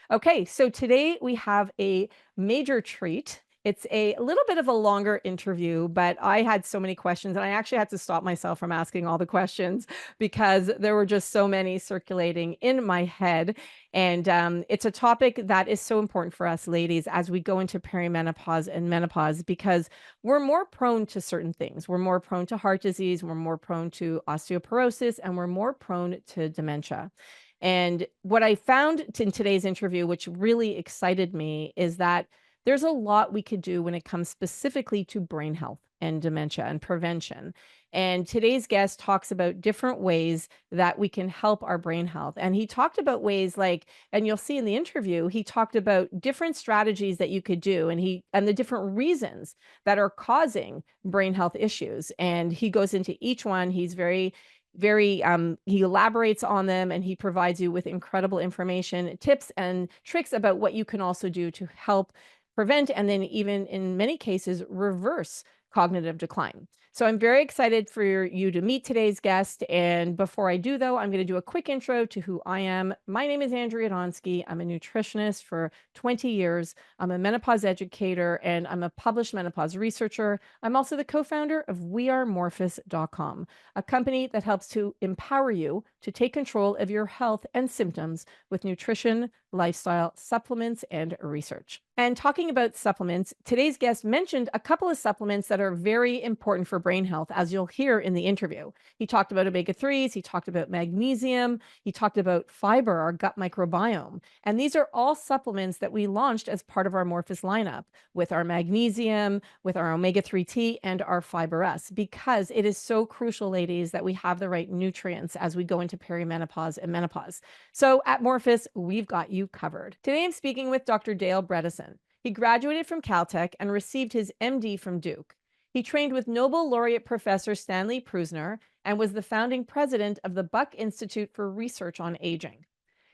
Okay, so today we have a major treat. It's a little bit of a longer interview, but I had so many questions and I actually had to stop myself from asking all the questions because there were just so many circulating in my head. And it's a topic that is so important for us ladies as we go into perimenopause and menopause because we're more prone to certain things. We're more prone to heart disease, we're more prone to osteoporosis, and we're more prone to dementia. And what I found in today's interview, which really excited me, is that there's a lot we could do when it comes specifically to brain health and dementia and prevention. And today's guest talks about different ways that we can help our brain health. And he talked about ways like, and you'll see in the interview, he talked about different strategies that you could do and the different reasons that are causing brain health issues. And he goes into each one. He's very he elaborates on them and he provides you with incredible information, tips and tricks about what you can also do to help prevent and then even in many cases reverse cognitive decline. So I'm very excited for you to meet today's guest. And before I do, though, I'm going to do a quick intro to who I am. My name is Andrea Donsky. I'm a nutritionist for 20 years. I'm a menopause educator and I'm a published menopause researcher. I'm also the co-founder of wearemorphus.com, a company that helps to empower you to take control of your health and symptoms with nutrition, lifestyle, supplements, and research. And talking about supplements, today's guest mentioned a couple of supplements that are very important for brain health, as you'll hear in the interview. He talked about omega-3s, he talked about magnesium, he talked about fiber, our gut microbiome. And these are all supplements that we launched as part of our Morphus lineup with our magnesium, with our omega-3 tea, and our fiber S, because it is so crucial, ladies, that we have the right nutrients as we go into perimenopause and menopause. So at Morphus, we've got you covered. Today I'm speaking with Dr. Dale Bredesen. He graduated from Caltech and received his MD from Duke. He trained with Nobel laureate Professor Stanley Prusiner and was the founding president of the Buck Institute for Research on Aging.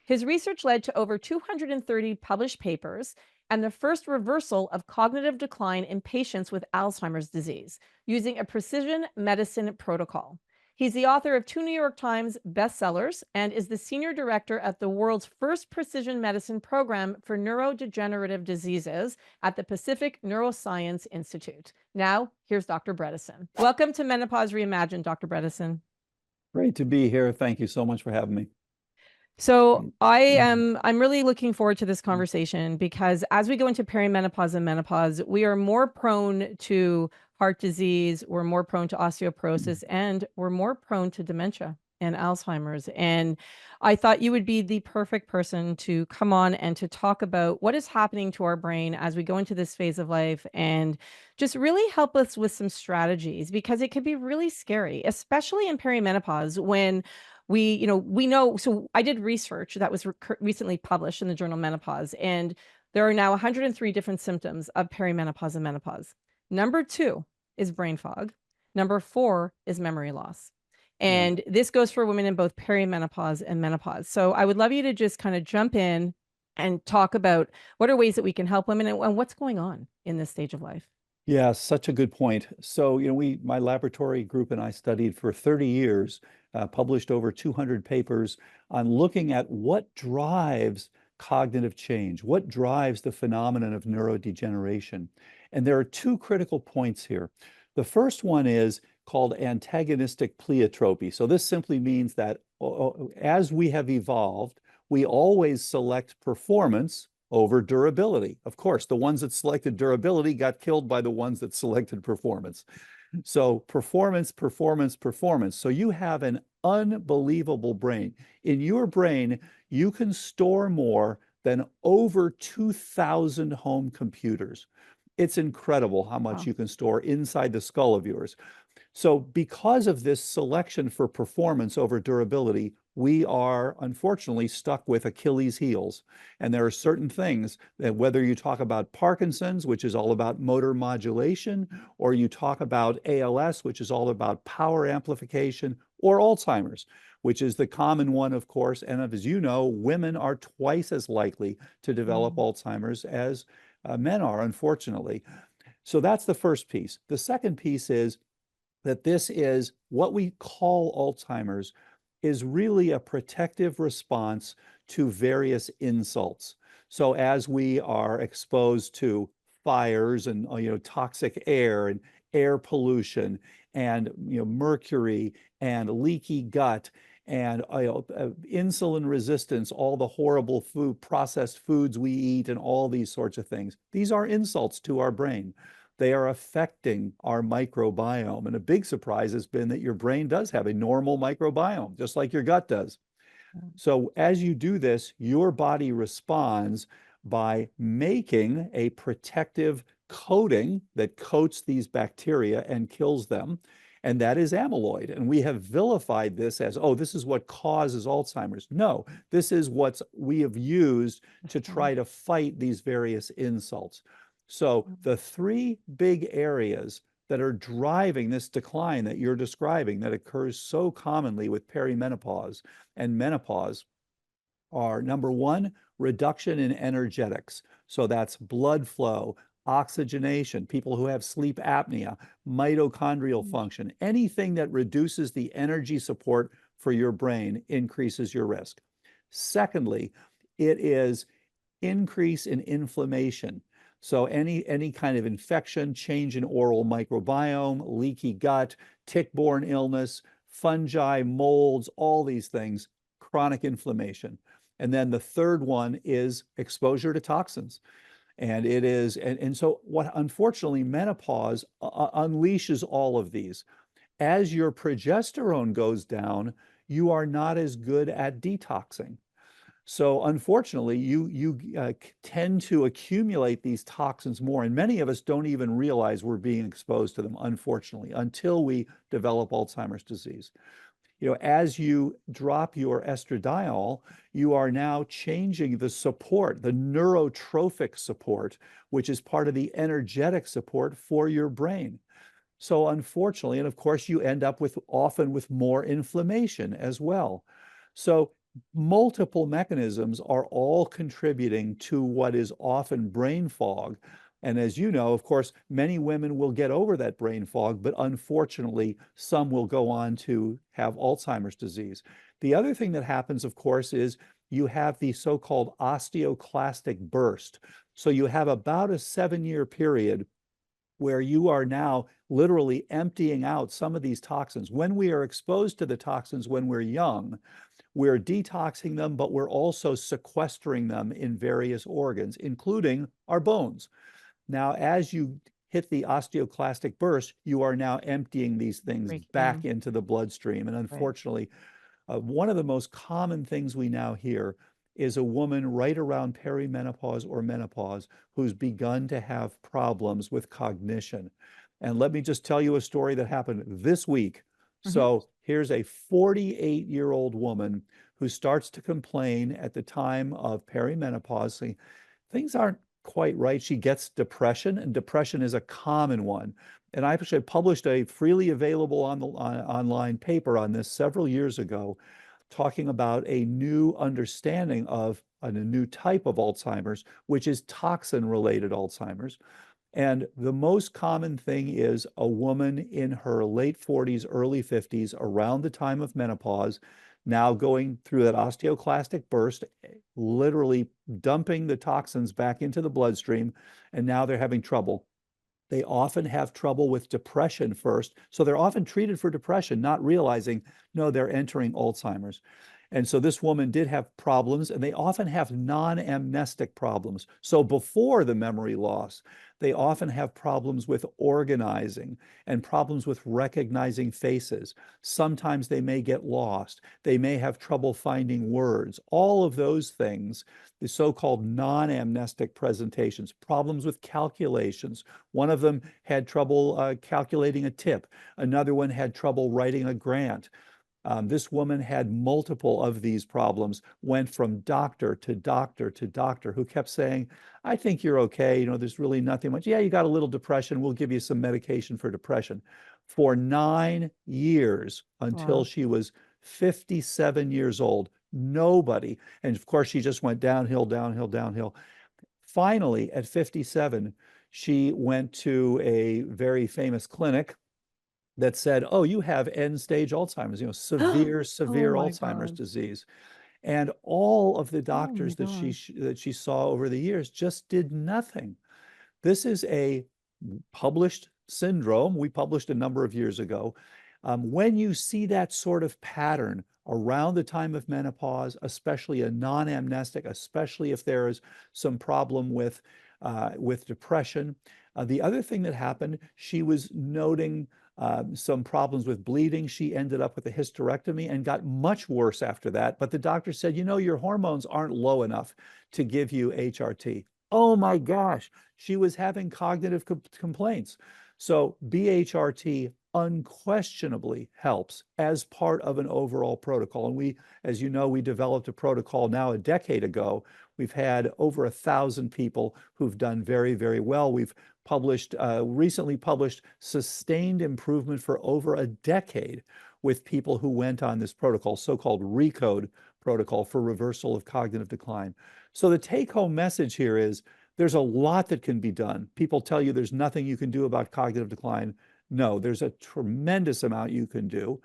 His research led to over 230 published papers and the first reversal of cognitive decline in patients with Alzheimer's disease using a precision medicine protocol. He's the author of 2 New York Times bestsellers and is the senior director at the world's first precision medicine program for neurodegenerative diseases at the Pacific Neuroscience Institute. Now, here's Dr. Bredesen. Welcome to Menopause Reimagined, Dr. Bredesen. Great to be here. Thank you so much for having me. So I'm really looking forward to this conversation because as we go into perimenopause and menopause, we are more prone to heart disease, we're more prone to osteoporosis, and we're more prone to dementia and Alzheimer's. And I thought you would be the perfect person to come on and to talk about what is happening to our brain as we go into this phase of life and just really help us with some strategies because it can be really scary, especially in perimenopause when we know. So I did research that was recently published in the journal Menopause, and there are now 103 different symptoms of perimenopause and menopause. Number 2 is brain fog. Number 4 is memory loss. And this goes for women in both perimenopause and menopause. So I would love you to just kind of jump in and talk about what are ways that we can help women and what's going on in this stage of life. Yeah, such a good point. So, my laboratory group and I studied for 30 years, published over 200 papers on looking at what drives cognitive change, what drives the phenomenon of neurodegeneration. And there are 2 critical points here. The first one is called antagonistic pleiotropy. So this simply means that as we have evolved, we always select performance over durability. Of course, the ones that selected durability got killed by the ones that selected performance. So performance, performance, performance. So you have an unbelievable brain. In your brain, you can store more than over 2,000 home computers. It's incredible how much you can store inside the skull of yours. So because of this selection for performance over durability, we are unfortunately stuck with Achilles heels. And there are certain things that whether you talk about Parkinson's, which is all about motor modulation, or you talk about ALS, which is all about power amplification, or Alzheimer's, which is the common one, of course. And as you know, women are twice as likely to develop Alzheimer's as men are, unfortunately. So that's the first piece. The second piece is that this is what we call Alzheimer's is really a protective response to various insults. So as we are exposed to fires and toxic air and air pollution and mercury and leaky gut and insulin resistance, all the horrible processed foods we eat and all these sorts of things, these are insults to our brain. They are affecting our microbiome. And a big surprise has been that your brain does have a normal microbiome, just like your gut does. So as you do this, your body responds by making a protective coating that coats these bacteria and kills them. And that is amyloid. And we have vilified this as, oh, this is what causes Alzheimer's. No, this is what we have used to try to fight these various insults. So the three big areas that are driving this decline that you're describing that occurs so commonly with perimenopause and menopause are, number one, reduction in energetics. So that's blood flow, oxygenation, people who have sleep apnea, mitochondrial function, anything that reduces the energy support for your brain increases your risk. Secondly, it is increase in inflammation. So any kind of infection, change in oral microbiome, leaky gut, tick-borne illness, fungi, molds, all these things, chronic inflammation. And then the third one is exposure to toxins. And it is, and so what unfortunately menopause unleashes all of these. As your progesterone goes down, you are not as good at detoxing. So unfortunately, you tend to accumulate these toxins more, and many of us don't even realize we're being exposed to them, unfortunately, until we develop Alzheimer's disease. As you drop your estradiol, you are now changing the support, the neurotrophic support, which is part of the energetic support for your brain. So unfortunately, and of course, you end up often with more inflammation as well. So multiple mechanisms are all contributing to what is often brain fog. And as you know, of course, many women will get over that brain fog, but unfortunately, some will go on to have Alzheimer's disease. The other thing that happens, of course, is you have the so-called osteoclastic burst. So you have about a 7-year period where you are now literally emptying out some of these toxins. When we are exposed to the toxins when we're young, we're detoxing them, but we're also sequestering them in various organs, including our bones. Now, as you hit the osteoclastic burst, you are now emptying these things back into the bloodstream. And unfortunately, one of the most common things we now hear is a woman right around perimenopause or menopause who's begun to have problems with cognition. And let me just tell you a story that happened this week. So here's a 48-year-old woman who starts to complain at the time of perimenopause, saying things aren't quite right. She gets depression, and depression is a common one. And I actually published a freely available online paper on this several years ago, talking about a new understanding of a new type of Alzheimer's, which is toxin-related Alzheimer's. And the most common thing is a woman in her late 40s, early 50s, around the time of menopause, now going through that osteoclastic burst, literally dumping the toxins back into the bloodstream, and now they're having trouble. They often have trouble with depression first. So they're often treated for depression, not realizing, no, they're entering Alzheimer's. And so this woman did have problems, and they often have non-amnestic problems. So before the memory loss, they often have problems with organizing and problems with recognizing faces. Sometimes they may get lost. They may have trouble finding words. All of those things, the so-called non-amnestic presentations, problems with calculations. One of them had trouble calculating a tip. Another one had trouble writing a grant. This woman had multiple of these problems, went from doctor to doctor to doctor, who kept saying, I think you're okay. There's really nothing much. Yeah, you got a little depression. We'll give you some medication for depression. For 9 years, until she was 57 years old, nobody, and of course, she just went downhill, downhill, downhill. Finally, at 57, she went to a very famous clinic that said, oh, you have end-stage Alzheimer's, severe Oh my Alzheimer's God. disease. And all of the Oh my doctors gosh. that she saw over the years just did nothing. This is a published syndrome. We published a number of years ago. When you see that sort of pattern around the time of menopause, especially a non-amnestic, especially if there is some problem with depression. The other thing that happened, she was noting some problems with bleeding. She ended up with a hysterectomy and got much worse after that. But the doctor said, you know, your hormones aren't low enough to give you HRT. Oh my gosh, she was having cognitive complaints. So BHRT unquestionably helps as part of an overall protocol. And we, as you know, we developed a protocol now a decade ago. We've had over 1,000 people who've done very, very well. We've recently published sustained improvement for over a decade with people who went on this protocol, so-called RECODE protocol for reversal of cognitive decline. So the take-home message here is there's a lot that can be done. People tell you there's nothing you can do about cognitive decline. No, there's a tremendous amount you can do.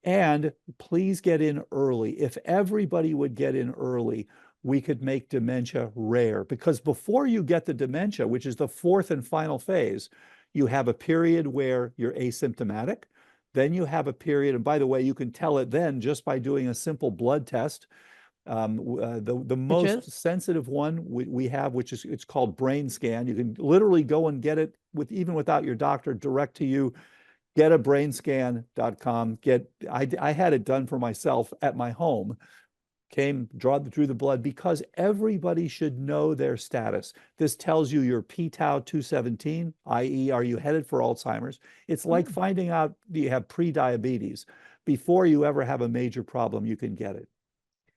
And please get in early. If everybody would get in early, we could make dementia rare. Because before you get the dementia, which is the fourth and final phase, you have a period where you're asymptomatic. Then you have a period, and by the way, you can tell it then just by doing a simple blood test. The Which is? most sensitive one we have, which is it's called brain scan. You can literally go and get it with even without your doctor direct to you. Get a brainscan.com. I had it done for myself at my home. Drew the blood because everybody should know their status. This tells you your p-tau 217, i.e., are you headed for Alzheimer's? It's like Mm. finding out you have pre-diabetes. Before you ever have a major problem, you can get it.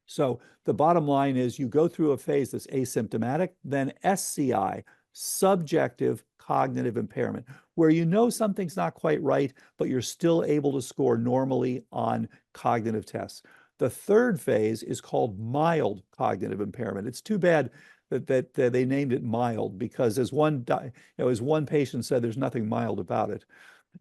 So the bottom line is you go through a phase that's asymptomatic, then SCI, subjective cognitive impairment, where you know something's not quite right, but you're still able to score normally on cognitive tests. The third phase is called mild cognitive impairment. It's too bad that they named it mild because as one patient said, there's nothing mild about it.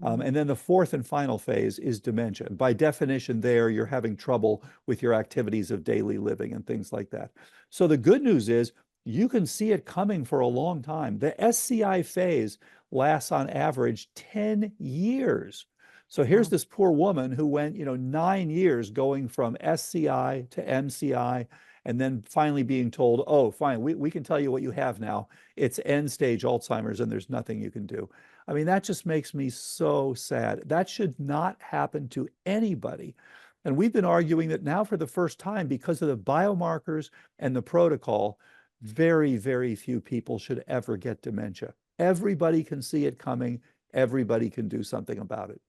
And then the fourth and final phase is dementia. By definition, there you're having trouble with your activities of daily living and things like that. So the good news is you can see it coming for a long time. The SCI phase lasts on average 10 years. So here's Wow. this poor woman who went, 9 years going from SCI to MCI, and then finally being told, oh, fine, we can tell you what you have now. It's end stage Alzheimer's, and there's nothing you can do. I mean, that just makes me so sad. That should not happen to anybody. And we've been arguing that now for the first time, because of the biomarkers and the protocol, very, very few people should ever get dementia. Everybody can see it coming. Everybody can do something about it.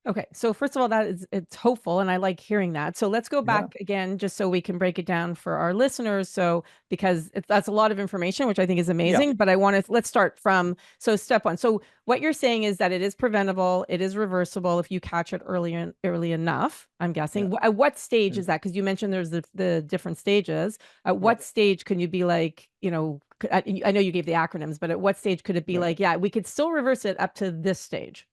Okay, so first of all, it's hopeful, and I like hearing that. So let's go Yeah, back again, just so we can break it down for our listeners. So because that's a lot of information, which I think is yeah, amazing. But let's start from step one. So what you're saying is that it is preventable, it is reversible if you catch it early enough. I'm yeah. guessing. At what stage And is that? Because you mentioned there's the different stages. At yep, what stage can you be like, I know you gave the acronyms, but at what stage could it be right. like, yeah, we could still reverse it up to this stage?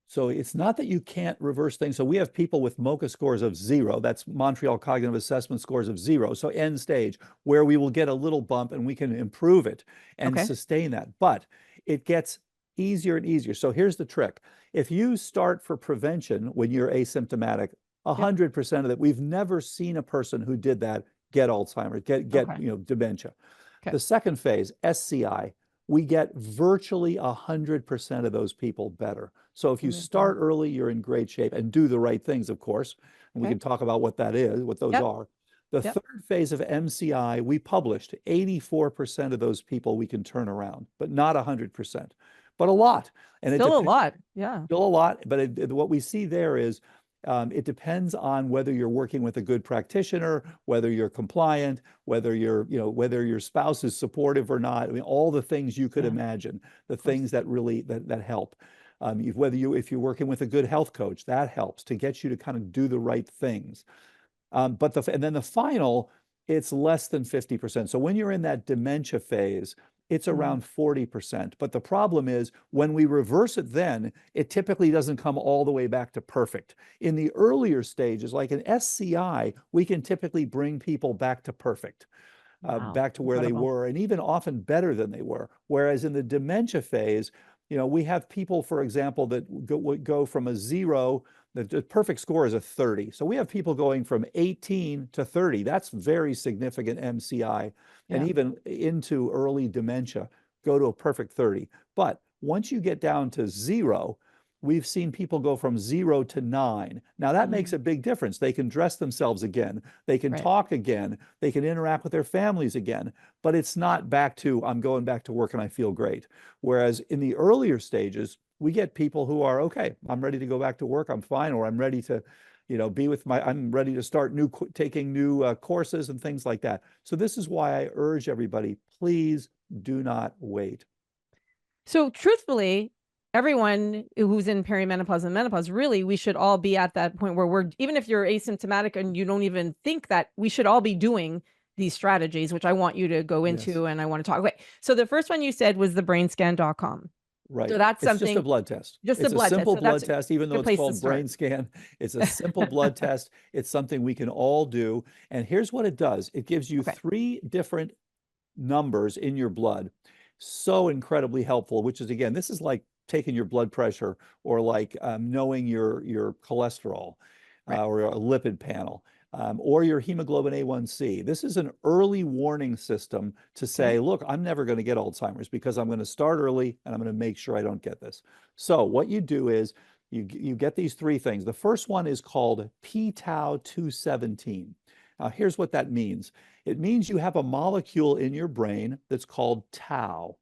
So it's not that you can't reverse things. So we have people with MoCA scores of 0. That's Montreal Cognitive Assessment scores of 0. So end stage, where we will get a little bump and we can improve it and Okay. sustain that. But it gets easier and easier. So here's the trick. If you start for prevention when you're asymptomatic, Yep. 100% of that, we've never seen a person who did that get Alzheimer's, get Okay. dementia. Okay. The second phase, SCI, we get virtually 100% of those people better. So if you Amazing. start early, you're in great shape and do the right things, of course. And we Okay. can talk about what that is, what those Yep. are. The Yep. third phase of MCI, we published 84% of those people we can turn around, but not 100%, but a lot. And it Still a depends. lot. Yeah. Still a lot, but what we see there is it depends on whether you're working with a good practitioner, whether you're compliant, whether your spouse is supportive or not. I mean, all the things you could Yeah. imagine, the Of course. things that really that help. If you're working with a good health coach, that helps to get you to kind of do the right things. And then the final, it's less than 50%. So when you're in that dementia phase, it's Mm. around 40%. But the problem is when we reverse it, then it typically doesn't come all the way back to perfect. In the earlier stages, like an SCI, we can typically bring people back to perfect, Wow, back to where they incredible. were, and even often better than they were. Whereas in the dementia phase, we have people, for example, that would go from a 0. The perfect score is a 30. So we have people going from 18 to 30. That's very significant MCI. And Yeah. even into early dementia, go to a perfect 30. But once you get down to 0, we've seen people go from 0 to 9. Now that makes Mm. a big difference. They can dress themselves again. They can Right. talk again. They can interact with their families again. But it's not back to, I'm going back to work and I feel great. Whereas in the earlier stages, we get people who are, okay, I'm ready to go back to work. I'm fine. Or I'm ready to, I'm ready to start taking new courses and things like that. So this is why I urge everybody, please do not wait. So truthfully, everyone who's in perimenopause and menopause, really, we should all be at that point where even if you're asymptomatic and you don't even think that, we should all be doing these strategies, which I want you to go Yes, into and I want to talk. Okay. So the first one you said was the brainscan.com. So right. that's It's just a something, blood test. just a It's a blood test. simple So that's blood a test, even though good it's place to called start. brain scan. It's a simple blood test. It's something we can all do. And here's what it does. It gives you Okay. 3 different numbers in your blood. So incredibly helpful, which is, again, this is like taking your blood pressure or like knowing your cholesterol Right. or a lipid panel. Or your hemoglobin A1C. This is an early warning system to Okay. say, look, I'm never going to get Alzheimer's because I'm going to start early and I'm going to make sure I don't get this. So what you do is you get these 3 things. The first one is called p-tau 217. Here's what that means. It means you have a molecule in your brain that's called tau,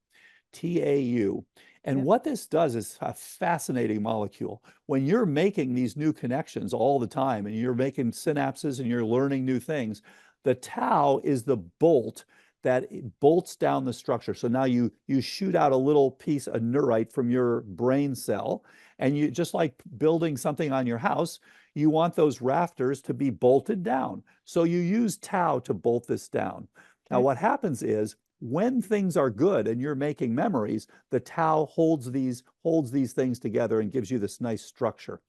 T-A-U. And Yep. what this does is a fascinating molecule. When you're making these new connections all the time and you're making synapses and you're learning new things, the tau is the bolt that bolts down the structure. So now you shoot out a little piece of neurite from your brain cell, and you just like building something on your house, you want those rafters to be bolted down. So you use tau to bolt this down. Now, Okay. what happens is when things are good and you're making memories, the tau holds these things together and gives you this nice structure.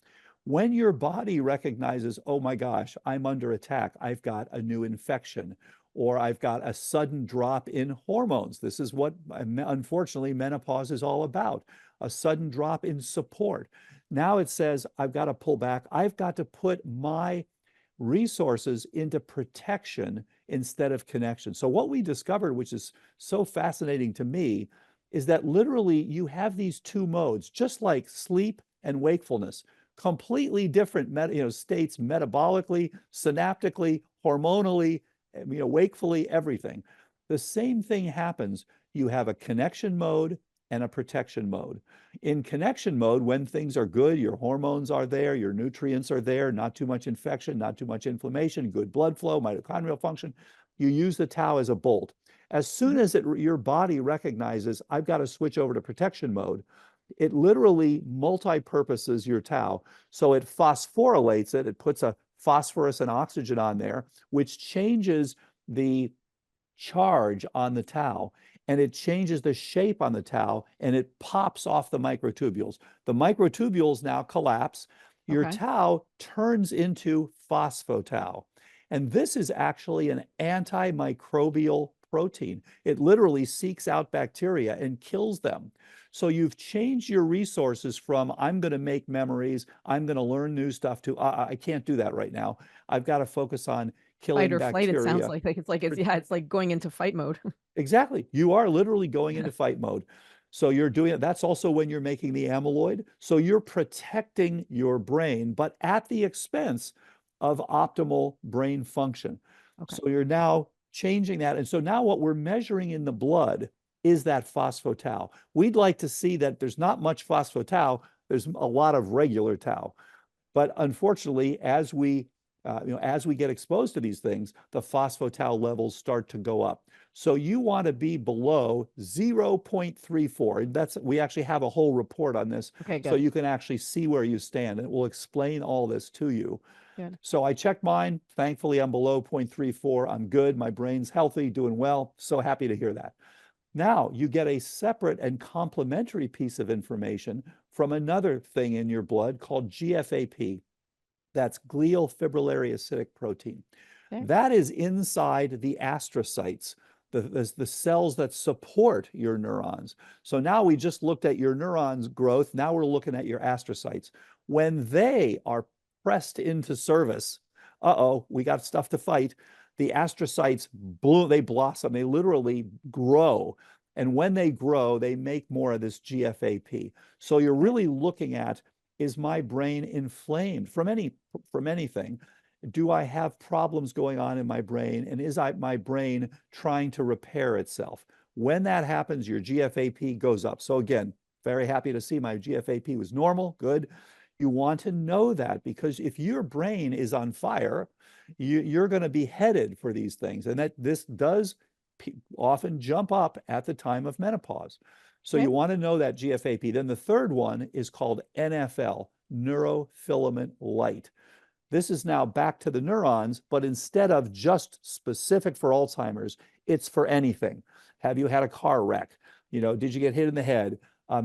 When your body recognizes, oh my gosh, I'm under attack, I've got a new infection, or I've got a sudden drop in hormones. This is what, unfortunately, menopause is all about, a sudden drop in support. Now it says, I've got to pull back. I've got to put my resources into protection instead of connection. So what we discovered, which is so fascinating to me, is that literally you have these 2 modes, just like sleep and wakefulness, completely different states metabolically, synaptically, hormonally, wakefully, everything. The same thing happens. You have a connection mode and a protection mode. In connection mode, when things are good, your hormones are there, your nutrients are there, not too much infection, not too much inflammation, good blood flow, mitochondrial function, you use the tau as a bolt. As soon Mhm. as your body recognizes, I've got to switch over to protection mode, it literally multi-purposes your tau. So it phosphorylates it, it puts a phosphorus and oxygen on there, which changes the charge on the tau, and it changes the shape on the tau, and it pops off the microtubules. The microtubules now collapse. Your Okay. tau turns into phosphotau. And this is actually an antimicrobial protein. It literally seeks out bacteria and kills them. So you've changed your resources from, I'm going to make memories, I'm going to learn new stuff, to, I can't do that right now. I've got to focus on Fight killing or flight, it sounds bacteria. like. Yeah, it's like going into fight mode. Exactly. You are literally going into fight mode. So you're doing it. That's also when you're making the amyloid. So you're protecting your brain, but at the expense of optimal brain function. Okay. So you're now changing that. And so now what we're measuring in the blood is that phospho-tau. We'd like to see that there's not much phospho-tau. There's a lot of regular tau. But unfortunately, as we get exposed to these things, the phospho-tau levels start to go up. So you want to be below 0.34. We actually have a whole report on this, Okay, so good. you can actually see where you stand, and it will explain all this to you. Good. So I checked mine. Thankfully, I'm below 0.34. I'm good. My brain's healthy, doing well. So happy to hear that. Now you get a separate and complementary piece of information from another thing in your blood called GFAP. That's glial fibrillary acidic protein. Okay. That is inside the astrocytes, the cells that support your neurons. So now we just looked at your neurons' growth. Now we're looking at your astrocytes. When they are pressed into service, uh-oh, we got stuff to fight. The astrocytes bloom, they blossom, they literally grow. And when they grow, they make more of this GFAP. So you're Okay. really looking at, is my brain inflamed from anything? Do I have problems going on in my brain? And is my brain trying to repair itself? When that happens, your GFAP goes up. So again, very happy to see my GFAP was normal, good. You want to know that because if your brain is on fire, you're going to be headed for these things. And that this does often jump up at the time of menopause. So Okay. you want to know that GFAP. Then the third one is called NFL, neurofilament light. This is now back to the neurons, but instead of just specific for Alzheimer's, it's for anything. Have you had a car wreck? Did you get hit in the head?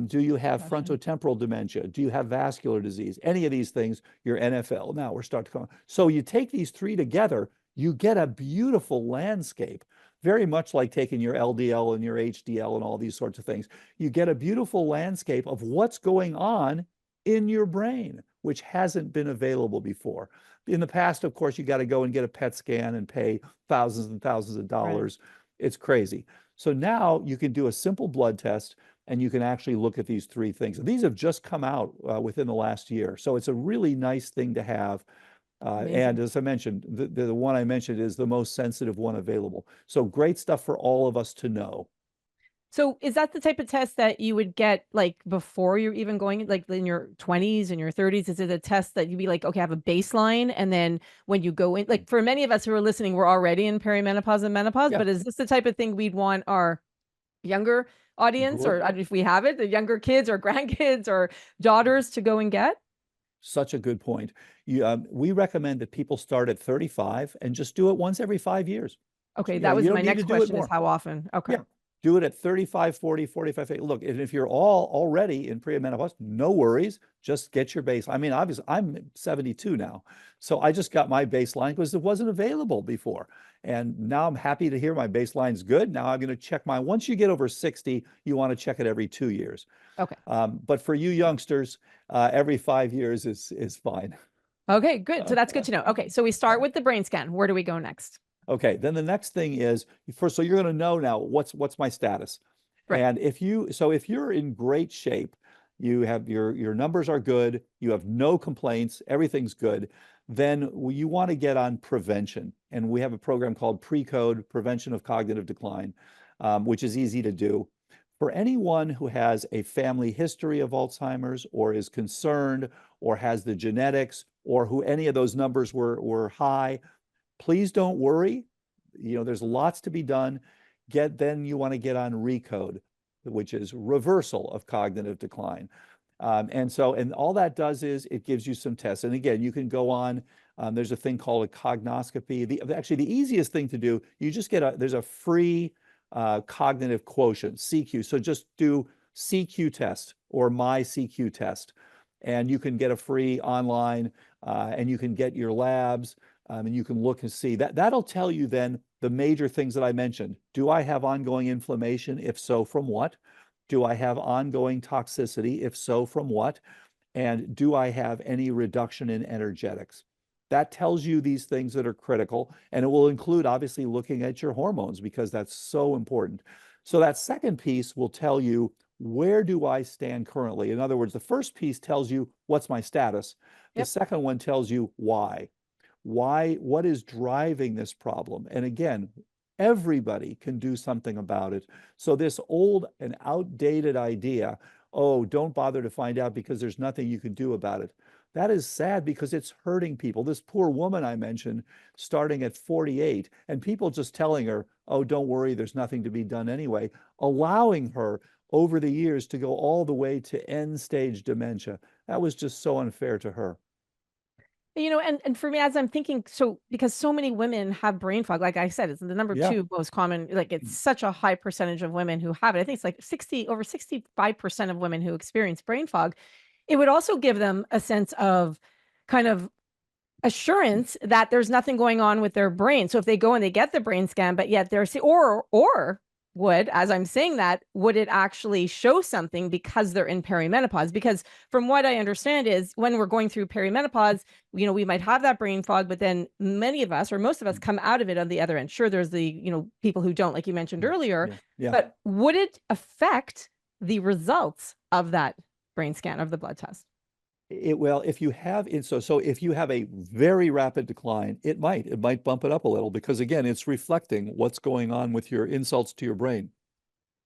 Do you have Gotcha. frontotemporal dementia? Do you have vascular disease? Any of these things, your NFL. Now we're starting to come. So you take these three together, you get a beautiful landscape, very much like taking your LDL and your HDL and all these sorts of things. You get a beautiful landscape of what's going on in your brain, which hasn't been available before. In the past, of course, you got to go and get a PET scan and pay thousands and thousands of Right. dollars. It's crazy. So now you can do a simple blood test and you can actually look at these three things. These have just come out within the last year. So it's a really nice thing to have. And Amazing. as I mentioned, the one I mentioned is the most sensitive one available. So great stuff for all of us to know. So is that the type of test that you would get like before you're even going like in your 20s and your 30s? Is it a test that you'd be like, okay, I have a baseline, and then when you go in, like for many of us who are listening, we're already in perimenopause and menopause, Yeah, but is this the type of thing we'd want our younger audience, or I don't know if we have it, the younger kids or grandkids or daughters to go and get? such a good point. We recommend that people start at 35 and just do it once every 5 years. Okay, You know, that you was my don't need to next do it question is more. how often? Okay. Yeah, do it at 35, 40, 45. Look, and if you're already in premenopause, no worries. Just get your base. I mean, obviously, I'm 72 now, so I just got my baseline because it wasn't available before. And now I'm happy to hear my baseline's good. Now I'm going to check once you get over 60, you want to check it every 2 years. Okay. But for you youngsters, every 5 years is fine. Okay, good. So that's good to know. Okay, so we start with the brain scan. Where do we go next? Okay, then the next thing is first, so you're going to know now what's my status. Right. And if you're in great shape, you have your numbers are good, you have no complaints, everything's good, then you want to get on prevention. And we have a program called Pre-Code, Prevention of Cognitive Decline, which is easy to do. For anyone who has a family history of Alzheimer's or is concerned or has the genetics or who any of those numbers were high, please don't worry. There's lots to be done. Then you want to get on RECODE, which is reversal of cognitive decline. And all that does is it gives you some tests. And again, you can go on. There's a thing called a cognoscopy. Actually, the easiest thing to do, you just there's a free cognitive quotient, CQ. So just do CQ test or my CQ test, and you can get a free online, and you can get your labs. And you can look and see that'll tell you then the major things that I mentioned. Do I have ongoing inflammation? If so, from what? Do I have ongoing toxicity? If so, from what? And do I have any reduction in energetics? That tells you these things that are critical. And it will include obviously looking at your hormones because that's so important. So that second piece will tell you, where do I stand currently? In other words, the first piece tells you what's my status. The Yep. second one tells you why. What is driving this problem? And again, everybody can do something about it. So this old and outdated idea, oh, don't bother to find out because there's nothing you can do about it. That is sad because it's hurting people. This poor woman I mentioned, starting at 48, and people just telling her, oh, don't worry, there's nothing to be done anyway, allowing her over the years to go all the way to end stage dementia. That was just so unfair to her. And for me, as I'm thinking, so because so many women have brain fog, like I said, it's the number Yeah. two most common, like it's such a high percentage of women who have it. I think it's like over 65% of women who experience brain fog. It would also give them a sense of kind of assurance that there's nothing going on with their brain. So if they go and they get the brain scan, but yet they're or would, as I'm saying that, would it actually show something because they're in perimenopause? Because from what I understand is when we're going through perimenopause, we might have that brain fog, but then many of us or most of us come out of it on the other end. Sure, there's the, people who don't, like you mentioned earlier, Yeah. Yeah. but would it affect the results of that brain scan of the blood test? Well, if you have so if you have a very rapid decline, it might bump it up a little because again, it's reflecting what's going on with your insults to your brain.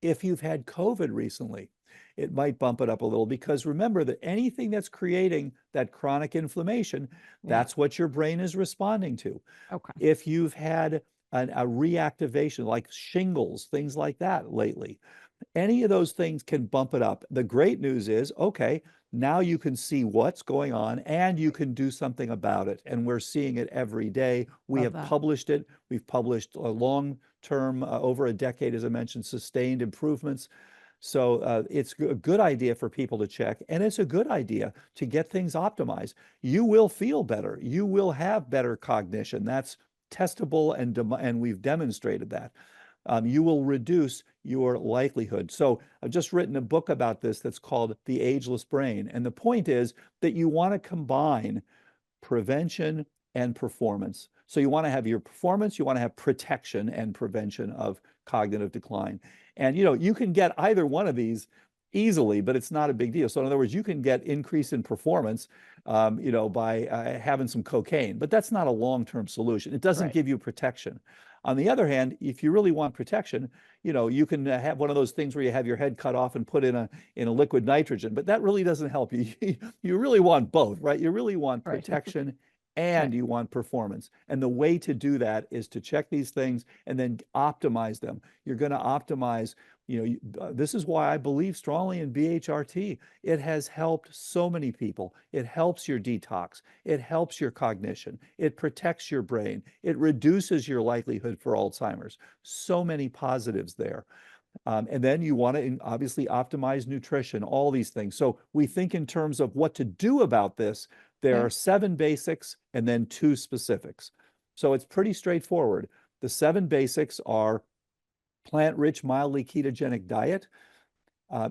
If you've had COVID recently, it might bump it up a little because remember that anything that's creating that chronic inflammation, Yeah. that's what your brain is responding to. Okay. If you've had a reactivation like shingles, things like that lately, any of those things can bump it up. The great news is, okay, now you can see what's going on and you can do something about it. And we're seeing it every day. We Love have that. published it. We've published a long-term, over a decade, as I mentioned, sustained improvements. So it's a good idea for people to check, and it's a good idea to get things optimized. You will feel better. You will have better cognition. That's testable, and we've demonstrated that. You will reduce your likelihood. So I've just written a book about this that's called The Ageless Brain. And the point is that you want to combine prevention and performance. So you want to have your performance, you want to have protection and prevention of cognitive decline. And you can get either one of these easily, but it's not a big deal. So in other words, you can get increase in performance, by having some cocaine, but that's not a long-term solution. It doesn't Right. give you protection. On the other hand, if you really want protection, you can have one of those things where you have your head cut off and put in a liquid nitrogen, but that really doesn't help you. You really want both, right? You really want Right. protection Right. and you want performance. And the way to do that is to check these things and then optimize them. You're going to optimize, this is why I believe strongly in BHRT. It has helped so many people. It helps your detox. It helps your cognition. It protects your brain. It reduces your likelihood for Alzheimer's. So many positives there. And then you want to obviously optimize nutrition, all these things. So we think in terms of what to do about this. There Yeah. are 7 basics and then 2 specifics. So it's pretty straightforward. The 7 basics are plant-rich, mildly ketogenic diet,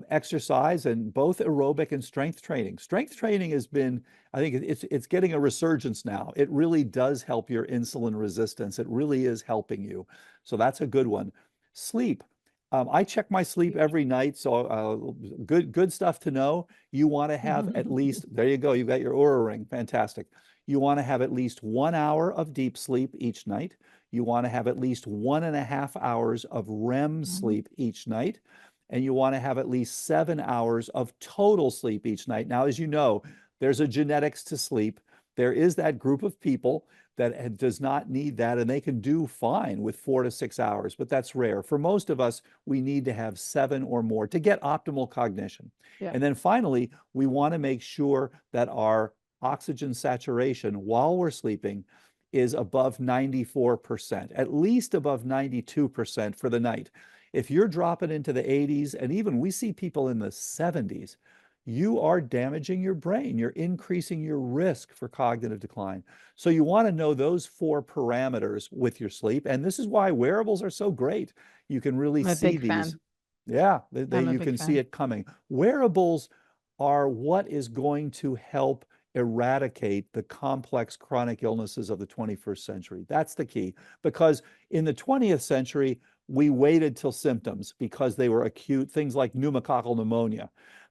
exercise, and both aerobic and strength training. Strength training has been, I think it's getting a resurgence now. It really does help your insulin resistance. It really is helping you. So that's a good one. Sleep. I check my sleep every night, so good stuff to know. You want to have at least, there you go, you got your Oura ring, fantastic. You want to have at least 1 hour of deep sleep each night. You want to have at least 1.5 hours of REM sleep each night. And you want to have at least 7 hours of total sleep each night. Now, as you know, there's a genetics to sleep. There is that group of people that does not need that, and they can do fine with 4 to 6 hours, but that's rare. For most of us, we need to have 7 or more to get optimal cognition. Yeah. And then finally, we want to make sure that our oxygen saturation while we're sleeping is above 94%, at least above 92% for the night. If you're dropping into the 80s, and even we see people in the 70s, you are damaging your brain. You're increasing your risk for cognitive decline. So you want to know those 4 parameters with your sleep. And this is why wearables are so great. You can really I'm a see big these. fan. Yeah, I'm a you big can see fan. it coming. Wearables are what is going to help eradicate the complex chronic illnesses of the 21st century. That's the key. Because in the 20th century, we waited till symptoms because they were acute, things like pneumococcal pneumonia.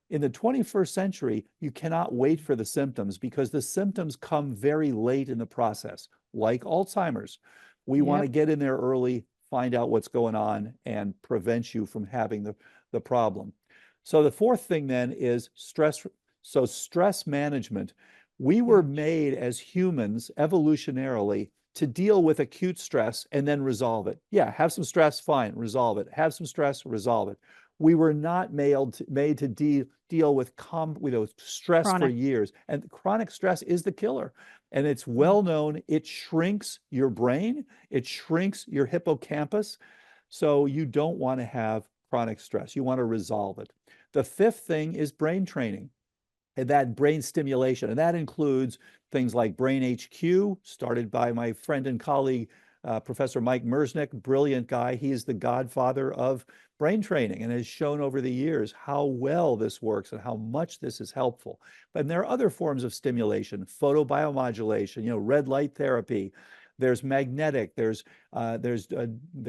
In the 21st century, you cannot wait for the symptoms because the symptoms come very late in the process, like Alzheimer's. We want to Yep. get in there early, find out what's going on, and prevent you from having the problem. So the fourth thing then is stress. So stress management. We were Huge. made as humans evolutionarily to deal with acute stress and then resolve it. Yeah, have some stress, fine, resolve it. Have some stress, resolve it. We were not made to deal with stress for Chronic. years. And chronic stress is the killer. And it's well known, it shrinks your brain, it shrinks your hippocampus. So you don't want to have chronic stress. You want to resolve it. The fifth thing is brain training and that brain stimulation. And that includes things like Brain HQ, started by my friend and colleague, Professor Mike Mersnick, brilliant guy. He is the godfather of brain training and has shown over the years how well this works and how much this is helpful. But there are other forms of stimulation, photobiomodulation, red light therapy. There's magnetic, there's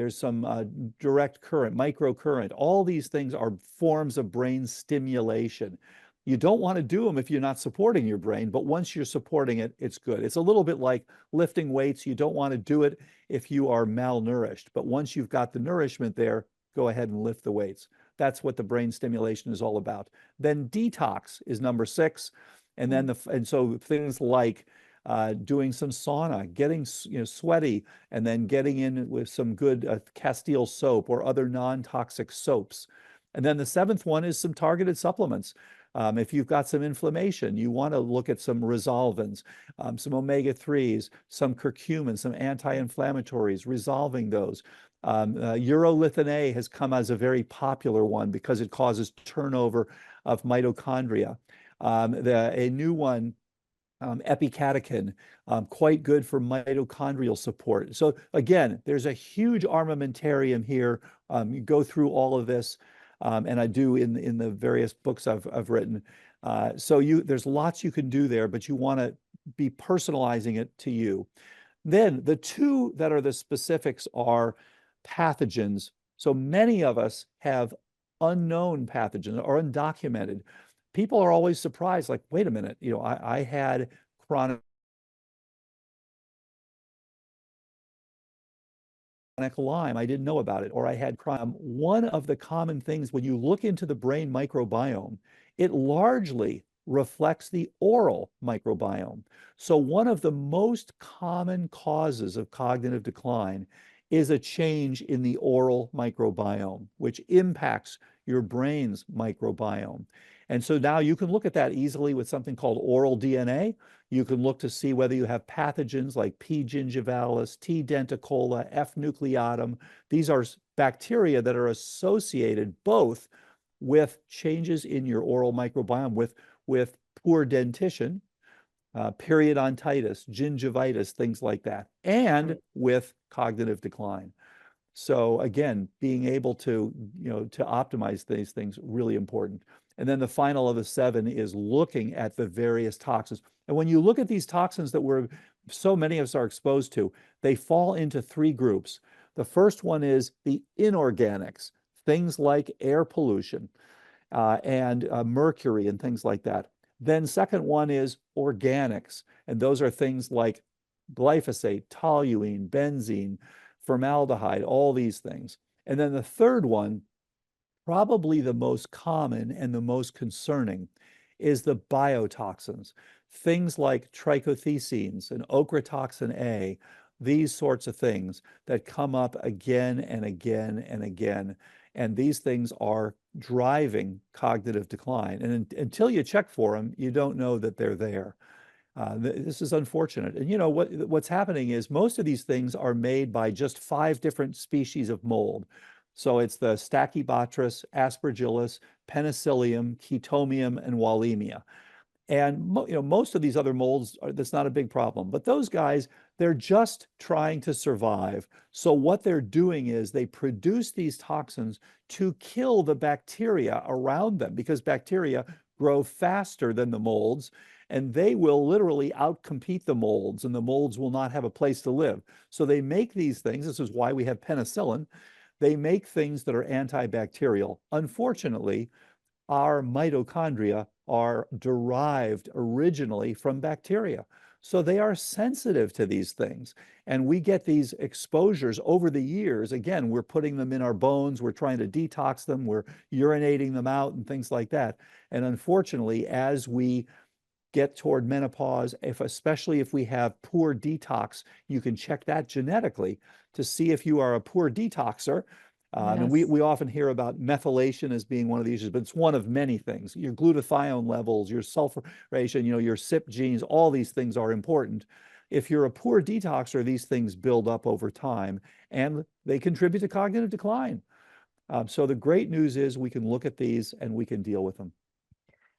some direct current, microcurrent. All these things are forms of brain stimulation. You don't want to do them if you're not supporting your brain, but once you're supporting it, it's good. It's a little bit like lifting weights. You don't want to do it if you are malnourished, but once you've got the nourishment there, go ahead and lift the weights. That's what the brain stimulation is all about. Then detox is number 6. And then so things like doing some sauna, getting sweaty, and then getting in with some good Castile soap or other non-toxic soaps. And then the 7th one is some targeted supplements. If you've got some inflammation, you want to look at some resolvins, some omega-3s, some curcumin, some anti-inflammatories, resolving those. Urolithin A has come as a very popular one because it causes turnover of mitochondria. A new one, epicatechin, quite good for mitochondrial support. So again, there's a huge armamentarium here. You go through all of this, and I do in the various books I've written. So there's lots you can do there, but you want to be personalizing it to you. Then the 2 that are the specifics are pathogens. So many of us have unknown pathogens or undocumented. People are always surprised, like, wait a minute, I had chronic Lyme, I didn't know about it, or I had chronic. One of the common things when you look into the brain microbiome, it largely reflects the oral microbiome. So one of the most common causes of cognitive decline is a change in the oral microbiome, which impacts your brain's microbiome. And so now you can look at that easily with something called oral DNA. You can look to see whether you have pathogens like P. gingivalis, T. denticola, F. nucleatum. These are bacteria that are associated both with changes in your oral microbiome, with poor dentition, periodontitis, gingivitis, things like that, and with cognitive decline. So again, being able to optimize these things, really important. And then the final of the 7 is looking at the various toxins. And when you look at these toxins that so many of us are exposed to, they fall into 3 groups. The first one is the inorganics, things like air pollution and mercury and things like that. Then second one is organics, and those are things like glyphosate, toluene, benzene, formaldehyde, all these things. And then the third one, probably the most common and the most concerning, is the biotoxins, things like trichothecenes and ochratoxin A, these sorts of things that come up again and again and again. And these things are driving cognitive decline. And until you check for them, you don't know that they're there. This is unfortunate. And what's happening is most of these things are made by just 5 different species of mold. So it's the Stachybotrys, Aspergillus, Penicillium, Chaetomium, and Wallemia. And most of these other molds, that's not a big problem. But those guys, they're just trying to survive. So what they're doing is they produce these toxins to kill the bacteria around them, because bacteria grow faster than the molds, and they will literally outcompete the molds, and the molds will not have a place to live. So they make these things. This is why we have penicillin. They make things that are antibacterial. Unfortunately, our mitochondria are derived originally from bacteria. So they are sensitive to these things. And we get these exposures over the years. Again, we're putting them in our bones. We're trying to detox them. We're urinating them out and things like that. And unfortunately, as we get toward menopause, especially if we have poor detox, you can check that genetically to see if you are a poor detoxer. And we, Yes. we often hear about methylation as being one of the issues, but it's one of many things. Your glutathione levels, your sulfuration, your CYP genes, all these things are important. If you're a poor detoxer, these things build up over time and they contribute to cognitive decline. So the great news is we can look at these and we can deal with them.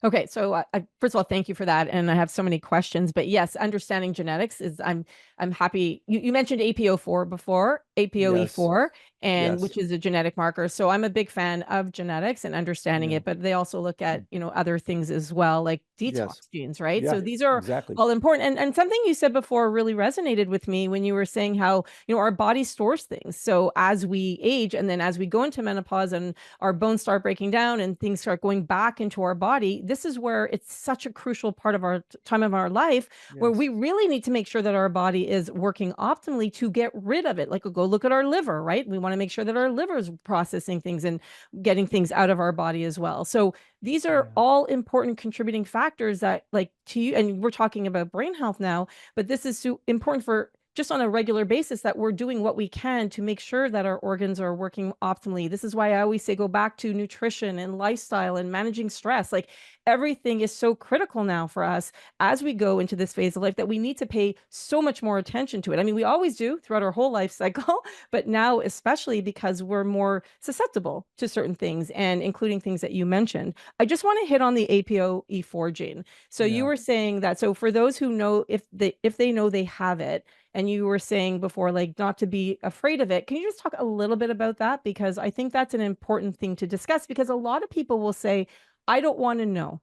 Okay, so first of all, thank you for that, and I have so many questions. But yes, understanding genetics is I'm happy. You mentioned APO4 before, Yes, APOE4, and yes, which is a genetic marker. So I'm a big fan of genetics and understanding yeah, it. But they also look at other things as well, like yes, detox genes, right? yeah, So these are exactly. all important. And something you said before really resonated with me when you were saying how our body stores things. So as we age, and then as we go into menopause and our bones start breaking down and things start going back into our body, this is where it's such a crucial part of our time of our life where we Yes, really need to make sure that our body is working optimally to get rid of it. Like go look at our liver, right? We want to make sure that our liver is processing things and getting things out of our body as well. So these are yeah, all important contributing factors that like to you, and we're talking about brain health now, but this is so important for just on a regular basis that we're doing what we can to make sure that our organs are working optimally. This is why I always say go back to nutrition and lifestyle and managing stress. Like everything is so critical now for us as we go into this phase of life that we need to pay so much more attention to it. I mean, we always do throughout our whole life cycle, but now especially because we're more susceptible to certain things and including things that you mentioned. I just want to hit on the APOE4 gene. So you yeah. were saying that so for those who know if they know they have it, and you were saying before like not to be afraid of it, can you just talk a little bit about that, because I think that's an important thing to discuss, because a lot of people will say I don't want to know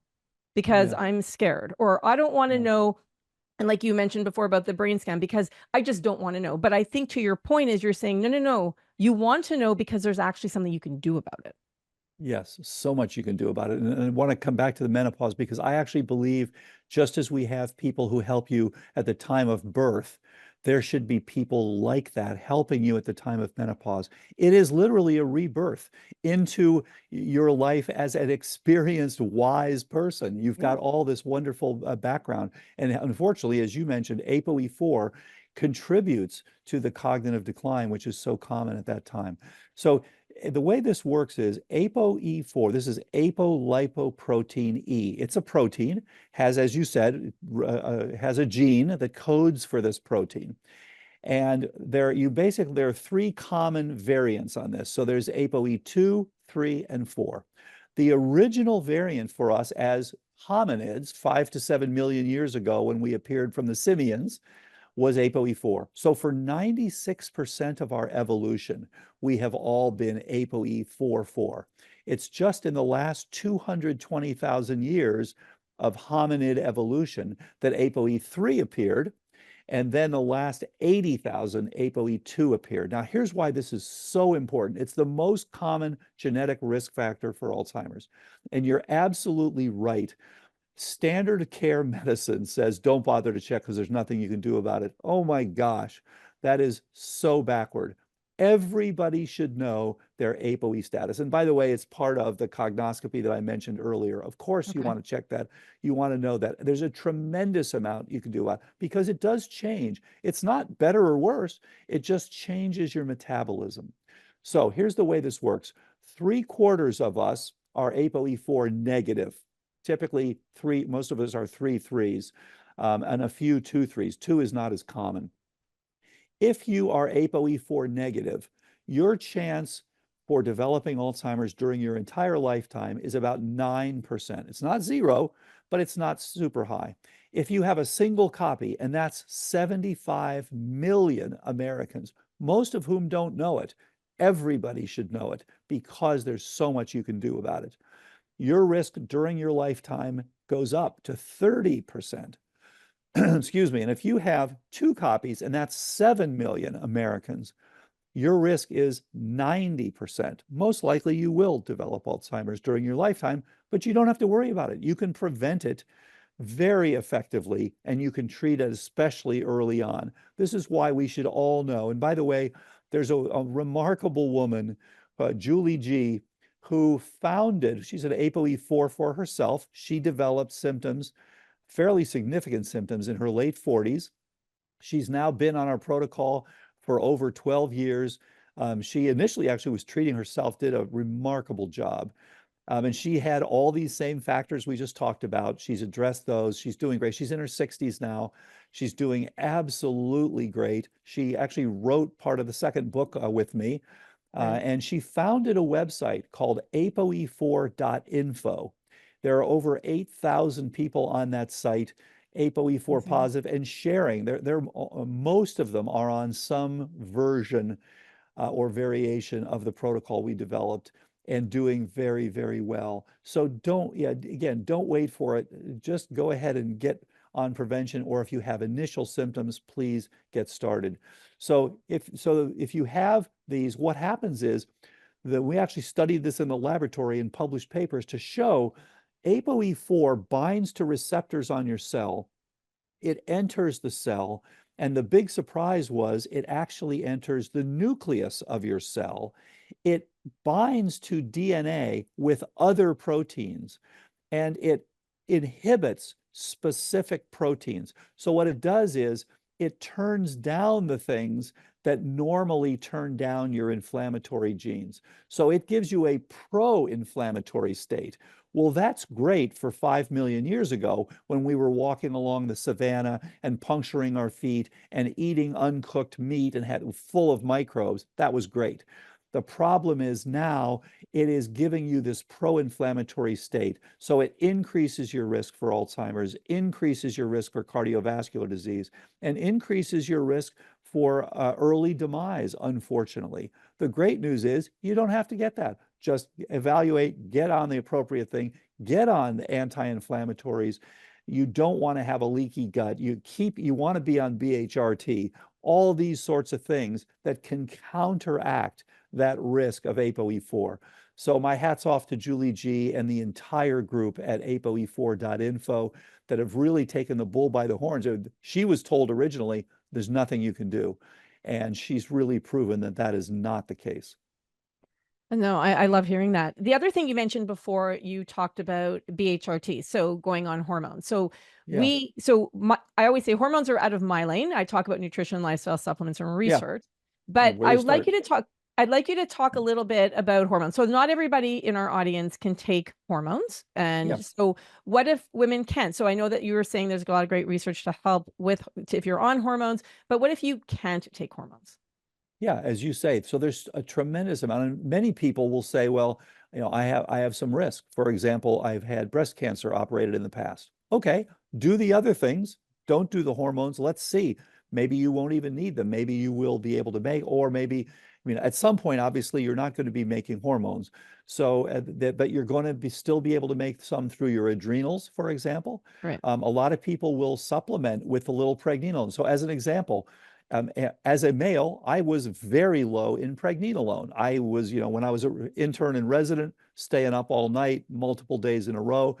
because Yes, I'm scared, or I don't want to yes. know, and like you mentioned before about the brain scan, because I just don't want to know. But I think to your point is you're saying no, no, no, you want to know because there's actually something you can do about it. Yes, so much you can do about it. And I want to come back to the menopause because I actually believe just as we have people who help you at the time of birth, there should be people like that helping you at the time of menopause. It is literally a rebirth into your life as an experienced, wise person. You've Yeah. got all this wonderful background. And unfortunately, as you mentioned, ApoE4 contributes to the cognitive decline, which is so common at that time. So the way this works is ApoE4, this is apolipoprotein E. It's a protein, has, as you said, has a gene that codes for this protein. And there are three common variants on this. So there's ApoE2, 3, and 4. The original variant for us as hominids 5 to 7 million years ago when we appeared from the simians was ApoE4. So for 96% of our evolution, we have all been ApoE44. It's just in the last 220,000 years of hominid evolution that ApoE3 appeared, and then the last 80,000 ApoE2 appeared. Now, here's why this is so important. It's the most common genetic risk factor for Alzheimer's. And you're absolutely right. Standard care medicine says don't bother to check because there's nothing you can do about it. Oh my gosh, that is so backward. Everybody should know their ApoE status. And by the way, it's part of the cognoscopy that I mentioned earlier. Of course, you Okay. want to check that. You want to know that. There's a tremendous amount you can do about it because it does change. It's not better or worse, it just changes your metabolism. So here's the way this works. 3/4 of us are ApoE4 negative. Typically, most of us are 3 3s, and a few 2 3s. 2 is not as common. If you are ApoE4 negative, your chance for developing Alzheimer's during your entire lifetime is about 9%. It's not zero, but it's not super high. If you have a single copy, and that's 75 million Americans, most of whom don't know it, everybody should know it because there's so much you can do about it. Your risk during your lifetime goes up to 30%. Excuse me. And if you have two copies, and that's 7 million Americans, your risk is 90%. Most likely you will develop Alzheimer's during your lifetime, but you don't have to worry about it. You can prevent it very effectively, and you can treat it especially early on. This is why we should all know. And by the way, there's a remarkable woman, Julie G., who she's an ApoE4 for herself. She developed symptoms, fairly significant symptoms, in her late 40s. She's now been on our protocol for over 12 years. She initially actually was treating herself, did a remarkable job. And she had all these same factors we just talked about. She's addressed those. She's doing great. She's in her 60s now. She's doing absolutely great. She actually wrote part of the second book with me. Right. And she founded a website called apoe4.info. There are over 8,000 people on that site, ApoE4 Amazing. positive, and sharing. Most of them are on some version or variation of the protocol we developed and doing very, very well. So again, don't wait for it. Just go ahead and get on prevention, or if you have initial symptoms, please get started. So if you have these, what happens is that we actually studied this in the laboratory and published papers to show ApoE4 binds to receptors on your cell. It enters the cell, and the big surprise was it actually enters the nucleus of your cell. It binds to DNA with other proteins, and it inhibits specific proteins. So what it does is it turns down the things that normally turn down your inflammatory genes. So it gives you a pro-inflammatory state. Well, that's great for 5 million years ago when we were walking along the savannah and puncturing our feet and eating uncooked meat and had full of microbes. That was great. The problem is now it is giving you this pro-inflammatory state. So it increases your risk for Alzheimer's, increases your risk for cardiovascular disease, and increases your risk for early demise, unfortunately. The great news is you don't have to get that. Just evaluate, get on the appropriate thing, get on the anti-inflammatories. You don't want to have a leaky gut. You want to be on BHRT, all these sorts of things that can counteract that risk of ApoE4. So my hat's off to Julie G and the entire group at apoe4.info that have really taken the bull by the horns. She was told originally, there's nothing you can do. And she's really proven that that is not the case. No, I love hearing that. The other thing you mentioned before, you talked about BHRT, so going on hormones. So Yeah. I always say hormones are out of my lane. I talk about nutrition, lifestyle supplements, and Yeah. research. But Where to start? I'd like you to talk a little bit about hormones. So not everybody in our audience can take hormones. Yeah. And so what if women can? So I know that you were saying there's a lot of great research to help with if you're on hormones, but what if you can't take hormones? Yeah, as you say, so there's a tremendous amount, and many people will say, well, I have some risk. For example, I've had breast cancer operated in the past. Okay, do the other things. Don't do the hormones. Let's see. Maybe you won't even need them. Maybe you will be able to make, or maybe, at some point, obviously, you're not going to be making hormones. So, but you're going to still be able to make some through your adrenals, for example. Right. A lot of people will supplement with a little pregnenolone. So, as an example, as a male, I was very low in pregnenolone. I was, when I was an intern and resident, staying up all night, multiple days in a row,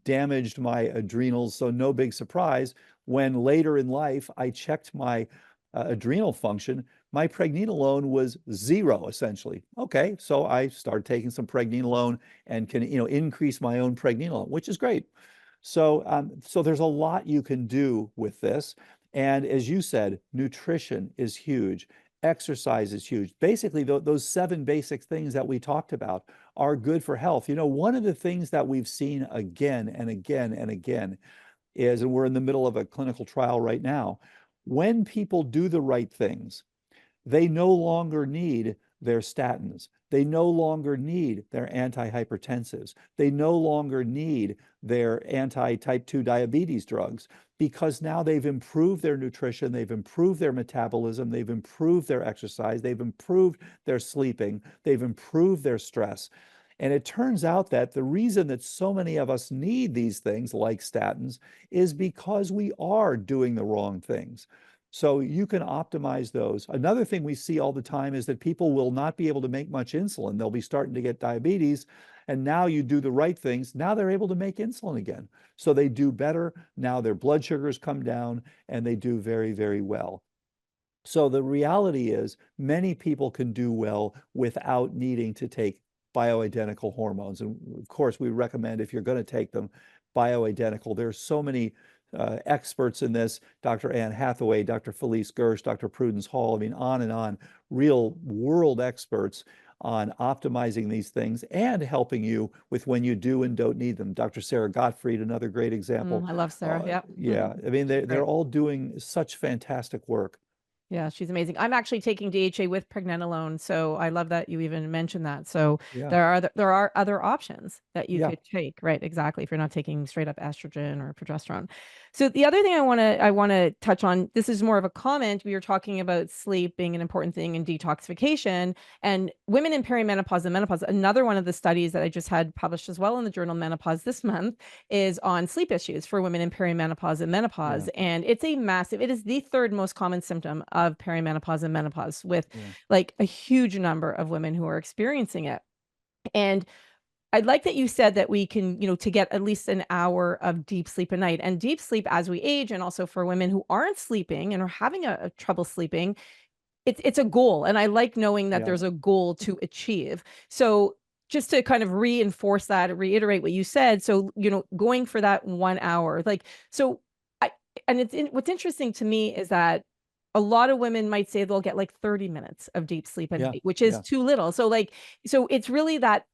damaged my adrenals. So no big surprise. When later in life, I checked my adrenal function, my pregnenolone was zero, essentially. Okay, so I started taking some pregnenolone and can, increase my own pregnenolone, which is great. So there's a lot you can do with this. And as you said, nutrition is huge. Exercise is huge. Basically, those 7 basic things that we talked about are good for health. One of the things that we've seen again and again and again is, and we're in the middle of a clinical trial right now, when people do the right things, they no longer need their statins. They no longer need their antihypertensives. They no longer need their anti-type 2 diabetes drugs because now they've improved their nutrition, they've improved their metabolism, they've improved their exercise, they've improved their sleeping, they've improved their stress. And it turns out that the reason that so many of us need these things like statins is because we are doing the wrong things. So you can optimize those. Another thing we see all the time is that people will not be able to make much insulin. They'll be starting to get diabetes. And now you do the right things. Now they're able to make insulin again. So they do better. Now their blood sugars come down and they do very, very well. So the reality is many people can do well without needing to take bioidentical hormones. And of course, we recommend if you're going to take them, bioidentical. There's so many experts in this, Dr. Anne Hathaway, Dr. Felice Gersh, Dr. Prudence Hall, I mean, on and on, real world experts on optimizing these things and helping you with when you do and don't need them. Dr. Sarah Gottfried, another great example. I love Sarah. Yep. Yeah, I mean, She's they're great. all doing such fantastic work. Yeah, she's amazing. I'm actually taking DHA with pregnenolone, so I love that you even mentioned that. So Yeah, there are other options that you yeah, could take, right? Exactly. If you're not taking straight up estrogen or progesterone. So the other thing I want to touch on, this is more of a comment. We were talking about sleep being an important thing in detoxification and women in perimenopause and menopause. Another one of the studies that I just had published as well in the journal Menopause this month is on sleep issues for women in perimenopause and menopause. yeah, And it is the third most common symptom of perimenopause and menopause, with yeah, like a huge number of women who are experiencing it. And I'd like that you said that we can, to get at least an hour of deep sleep a night. And deep sleep as we age, and also for women who aren't sleeping and are having a trouble sleeping, it's a goal, and I like knowing that yeah, there's a goal to achieve. So just to kind of reinforce that, reiterate what you said. So, going for that 1 hour, like, so I, and what's interesting to me is that a lot of women might say they'll get like 30 minutes of deep sleep a yeah, night, which is yeah. too little. So like, so it's really that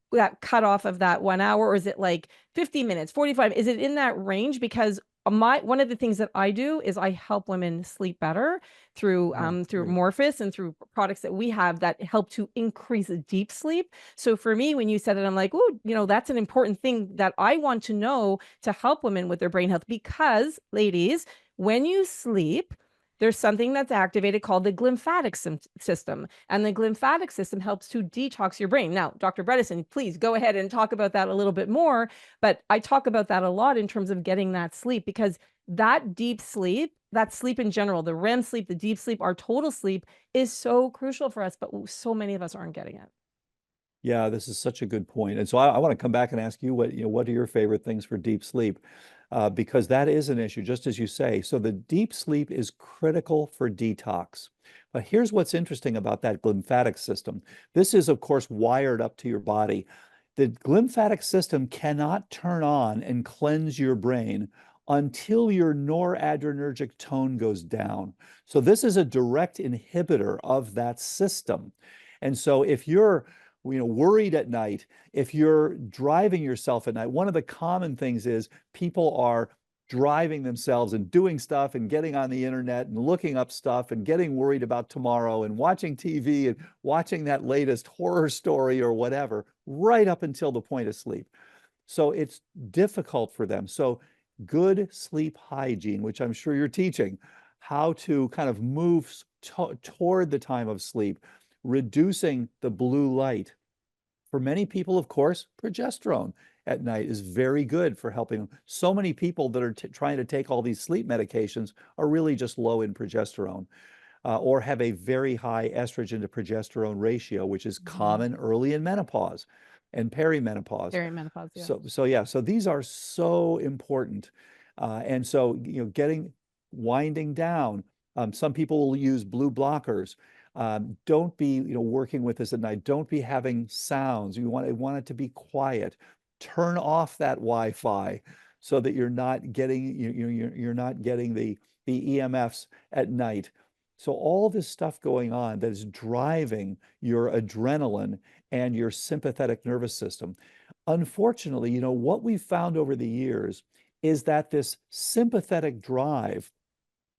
cutoff of that 1 hour, or is it like 50 minutes, 45? Is it in that range? Because one of the things that I do is I help women sleep better Oh, through great. Morphus and through products that we have that help to increase deep sleep. So for me, when you said it, I'm like, oh, that's an important thing that I want to know to help women with their brain health. Because, ladies, when you sleep, there's something that's activated called the glymphatic system. And the glymphatic system helps to detox your brain. Now, Dr. Bredesen, please go ahead and talk about that a little bit more. But I talk about that a lot in terms of getting that sleep, because that deep sleep, that sleep in general, the REM sleep, the deep sleep, our total sleep is so crucial for us, but so many of us aren't getting it. Yeah, this is such a good point. And so I want to come back and ask you what are your favorite things for deep sleep? Because that is an issue, just as you say. So the deep sleep is critical for detox. But here's what's interesting about that glymphatic system. This is, of course, wired up to your body. The glymphatic system cannot turn on and cleanse your brain until your noradrenergic tone goes down. So this is a direct inhibitor of that system. And so if you're worried at night, if you're driving yourself at night, one of the common things is people are driving themselves and doing stuff and getting on the internet and looking up stuff and getting worried about tomorrow and watching TV and watching that latest horror story or whatever, right up until the point of sleep. So it's difficult for them. So good sleep hygiene, which I'm sure you're teaching, how to kind of move toward the time of sleep, reducing the blue light. For many people, of course, progesterone at night is very good for helping them. So many people that are trying to take all these sleep medications are really just low in progesterone, or have a very high estrogen to progesterone ratio, which is Mhm. common early in menopause and perimenopause. Perimenopause, yeah. So yeah, so these are so important. And so, getting winding down. Some people will use blue blockers. Don't be, working with this at night. Don't be having sounds. You want it to be quiet. Turn off that Wi-Fi so that you're not getting you're not getting the EMFs at night. So all this stuff going on that is driving your adrenaline and your sympathetic nervous system. Unfortunately, what we've found over the years is that this sympathetic drive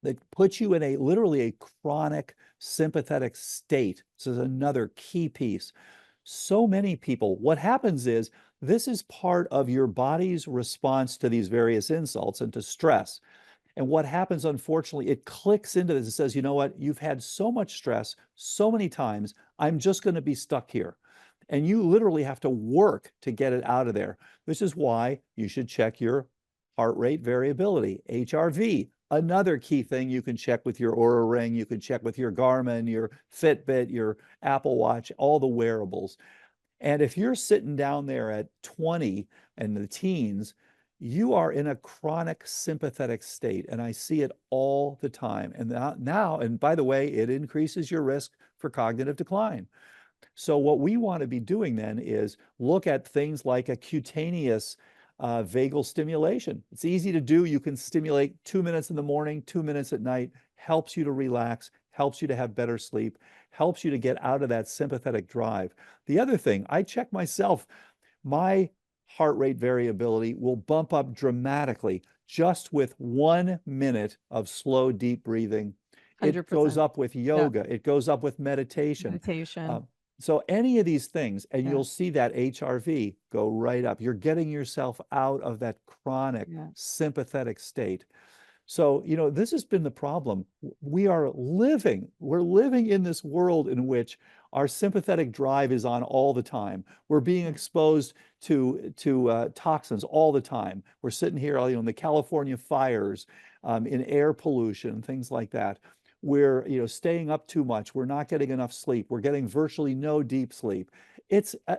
that puts you in literally a chronic sympathetic state. This is another key piece. So many people, what happens is this is part of your body's response to these various insults and to stress. And what happens, unfortunately, it clicks into this and says, you know what, you've had so much stress so many times, I'm just going to be stuck here. And you literally have to work to get it out of there. This is why you should check your heart rate variability, HRV. Another key thing you can check with your Oura Ring, you can check with your Garmin, your Fitbit, your Apple Watch, all the wearables. And if you're sitting down there at 20 and the teens, you are in a chronic sympathetic state. And I see it all the time. And now, and by the way, it increases your risk for cognitive decline. So what we want to be doing then is look at things like a cutaneous Vagal stimulation. It's easy to do. You can stimulate 2 minutes in the morning, 2 minutes at night, helps you to relax, helps you to have better sleep, helps you to get out of that sympathetic drive. The other thing, I check myself, my heart rate variability will bump up dramatically just with 1 minute of slow, deep breathing. It goes 100%. up with Yeah. yoga. It goes up with meditation. Meditation. Uh, so any of these things, and Yeah. you'll see that HRV go right up. You're getting yourself out of that chronic Yeah. sympathetic state. So, this has been the problem. We're living in this world in which our sympathetic drive is on all the time. We're being Yeah. exposed to toxins all the time. We're sitting here, in the California fires, in air pollution, things like that. We're, staying up too much. We're not getting enough sleep. We're getting virtually no deep sleep.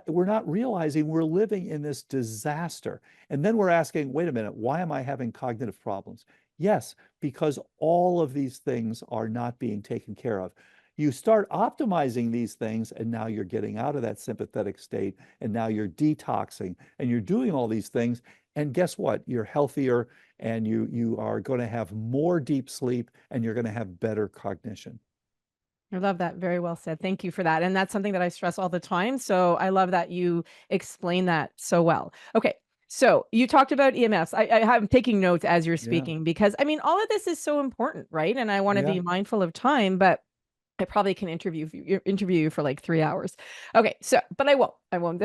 We're not realizing we're living in this disaster. And then we're asking, wait a minute, why am I having cognitive problems? Yes, because all of these things are not being taken care of. You start optimizing these things, and now you're getting out of that sympathetic state, and now you're detoxing, and you're doing all these things. And guess what? You're healthier, and you are going to have more deep sleep, and you're going to have better cognition. I love that. Very well said. Thank you for that. And that's something that I stress all the time. So I love that you explain that so well. Okay. So you talked about EMFs. I'm taking notes as you're Yeah, speaking because I mean, all of this is so important, right? And I want to yeah. be mindful of time, but I probably can interview you for like 3 hours. Okay, so but I won't. I won't.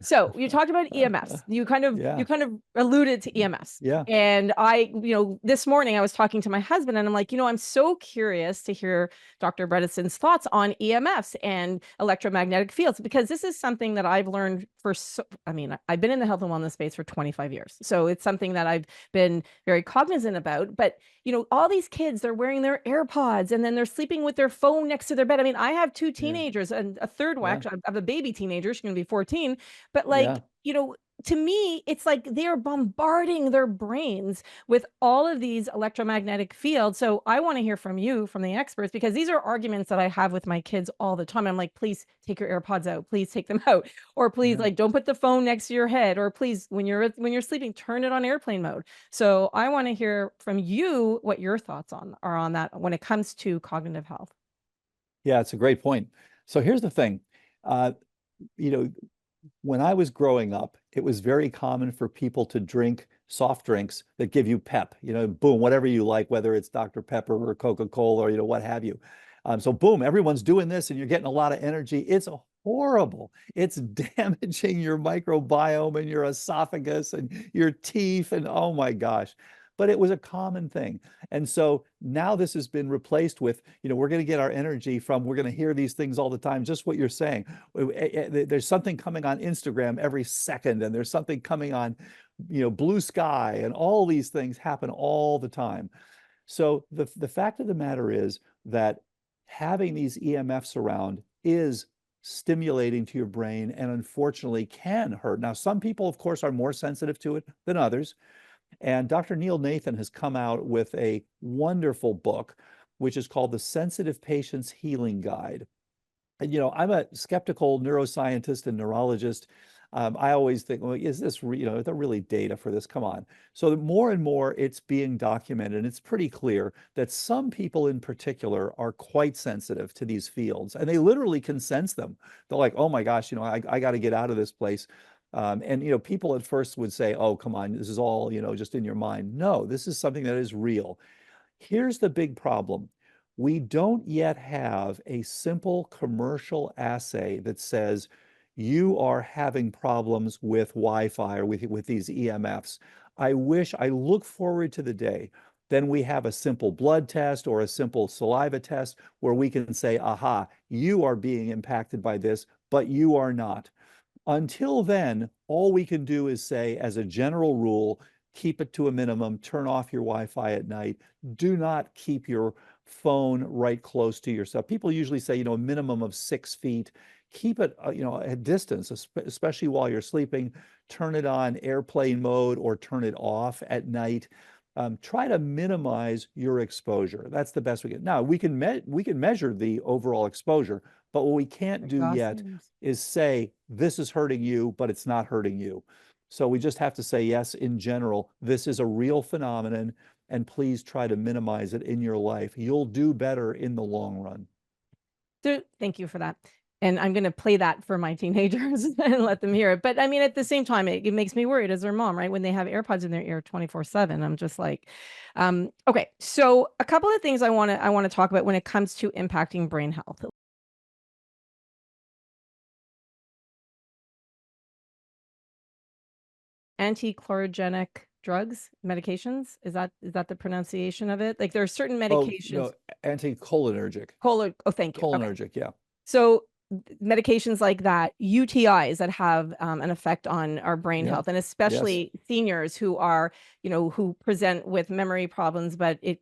So you talked about EMFs. You Yeah, kind of alluded to EMFs. yeah, And this morning I was talking to my husband and I'm like, I'm so curious to hear Dr. Bredesen's thoughts on EMFs and electromagnetic fields because this is something that I've learned I've been in the health and wellness space for 25 years. So it's something that I've been very cognizant about, but all these kids, they're wearing their AirPods and then they're sleeping with their phone next to their bed. I mean, I have two yeah, teenagers and a third one. yeah, Actually, I have a baby teenager. She's going to be 14. But yeah. to me, it's like they're bombarding their brains with all of these electromagnetic fields. So I want to hear from you, from the experts, because these are arguments that I have with my kids all the time. I'm like, please take your AirPods out. Please take them out. Or please, Yeah. like, don't put the phone next to your head. Or please, when you're sleeping, turn it on airplane mode. So I want to hear from you what your thoughts are on that when it comes to cognitive health. Yeah, it's a great point. So here's the thing. Uh, you know, when I was growing up, it was very common for people to drink soft drinks that give you pep, boom, whatever you like, whether it's Dr. Pepper or Coca-Cola or, what have you. So boom, everyone's doing this and you're getting a lot of energy. It's horrible. It's damaging your microbiome and your esophagus and your teeth and oh my gosh. But it was a common thing. And so now this has been replaced with, we're going to get our energy from, we're going to hear these things all the time, just what you're saying. There's something coming on Instagram every second, and there's something coming on, Blue Sky, and all these things happen all the time. So the fact of the matter is that having these EMFs around is stimulating to your brain and unfortunately can hurt. Now, some people, of course, are more sensitive to it than others. And Dr. Neil Nathan has come out with a wonderful book, which is called The Sensitive Patient's Healing Guide. And, I'm a skeptical neuroscientist and neurologist. I always think, well, is this, is there really data for this? Come on. So more and more it's being documented, and it's pretty clear that some people in particular are quite sensitive to these fields, and they literally can sense them. They're like, oh my gosh, I got to get out of this place. And people at first would say, oh, come on, this is all, just in your mind. No, this is something that is real. Here's the big problem. We don't yet have a simple commercial assay that says you are having problems with Wi-Fi or with these EMFs. I look forward to the day. Then we have a simple blood test or a simple saliva test where we can say, aha, you are being impacted by this, but you are not. Until then, all we can do is say, as a general rule, keep it to a minimum, turn off your Wi-Fi at night, do not keep your phone right close to yourself. People usually say, a minimum of 6 feet. Keep it, at distance, especially while you're sleeping. Turn it on airplane mode or turn it off at night. Try to minimize your exposure. That's the best we can. Now, we can measure the overall exposure, but what we can't do yet Exhausting. is say, this is hurting you, but it's not hurting you. So we just have to say, yes, in general, this is a real phenomenon, and please try to minimize it in your life. You'll do better in the long run. Thank you for that. And I'm going to play that for my teenagers and let them hear it. But I mean, at the same time, it makes me worried as their mom, right? When they have AirPods in their ear 24/7, I'm just like, okay. So a couple of things I want to talk about when it comes to impacting brain health. Anti-chlorogenic drugs, medications. Is that the pronunciation of it? Like there are certain Oh, medications. no, anticholinergic. Oh, thank you. Okay. Cholinergic, yeah. So medications like that, UTIs that have an effect on our brain Yeah. health, and Yes. especially seniors who are, who present with memory problems, but it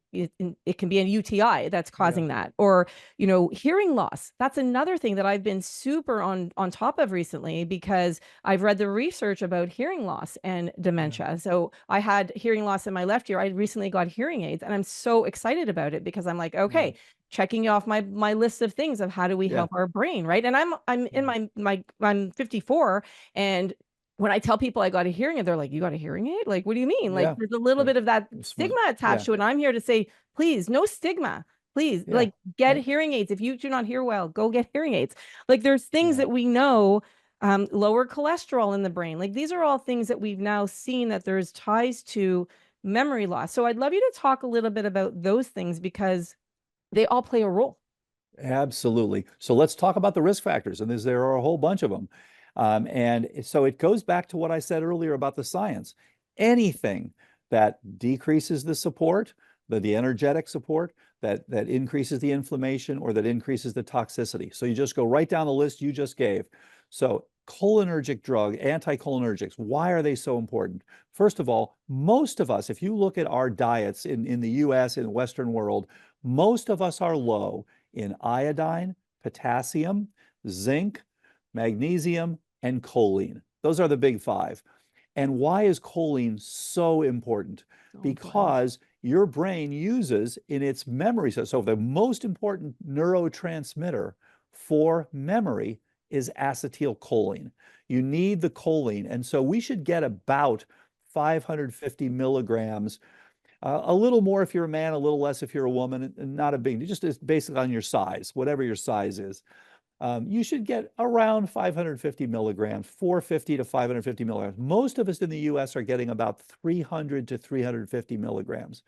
can be a UTI that's Yeah. causing that, or hearing loss. That's another thing that I've been super on top of recently because I've read the research about hearing loss and Yeah. dementia. So I had hearing loss in my left ear. I recently got hearing aids, and I'm so excited about it because I'm like, Yeah. okay, checking off my list of things of how do we Yeah. help our brain, right? And I'm in Yeah. I'm 54, and when I tell people I got a hearing aid, they're like, "You got a hearing aid? Like, what do you mean?" Like, Yeah. there's a little Yeah. bit of that Smart. stigma Yeah. attached to it. And I'm here to say, please, no stigma. Please, Yeah. like, get Yeah. hearing aids. If you do not hear well, go get hearing aids. Like, there's things Yeah. that we know, lower cholesterol in the brain. Like, these are all things that we've now seen that there's ties to memory loss. So I'd love you to talk a little bit about those things because they all play a role. Absolutely. So let's talk about the risk factors, and there are a whole bunch of them. And so it goes back to what I said earlier about the science. Anything that decreases the support, the energetic support, that increases the inflammation or that increases the toxicity. So you just go right down the list you just gave. So cholinergic drug, anticholinergics, why are they so important? First of all, most of us, if you look at our diets in the US, in the Western world, most of us are low in iodine, potassium, zinc, magnesium, and choline. Those are the big five. And why is choline so important? So important. Because your brain uses in its memory. So the most important neurotransmitter for memory is acetylcholine. You need the choline. And so we should get about 550 milligrams, a little more if you're a man, a little less if you're a woman, and not a big, just basically on your size, whatever your size is. You should get around 550 milligrams, 450 to 550 milligrams. Most of us in the US are getting about 300 to 350 milligrams.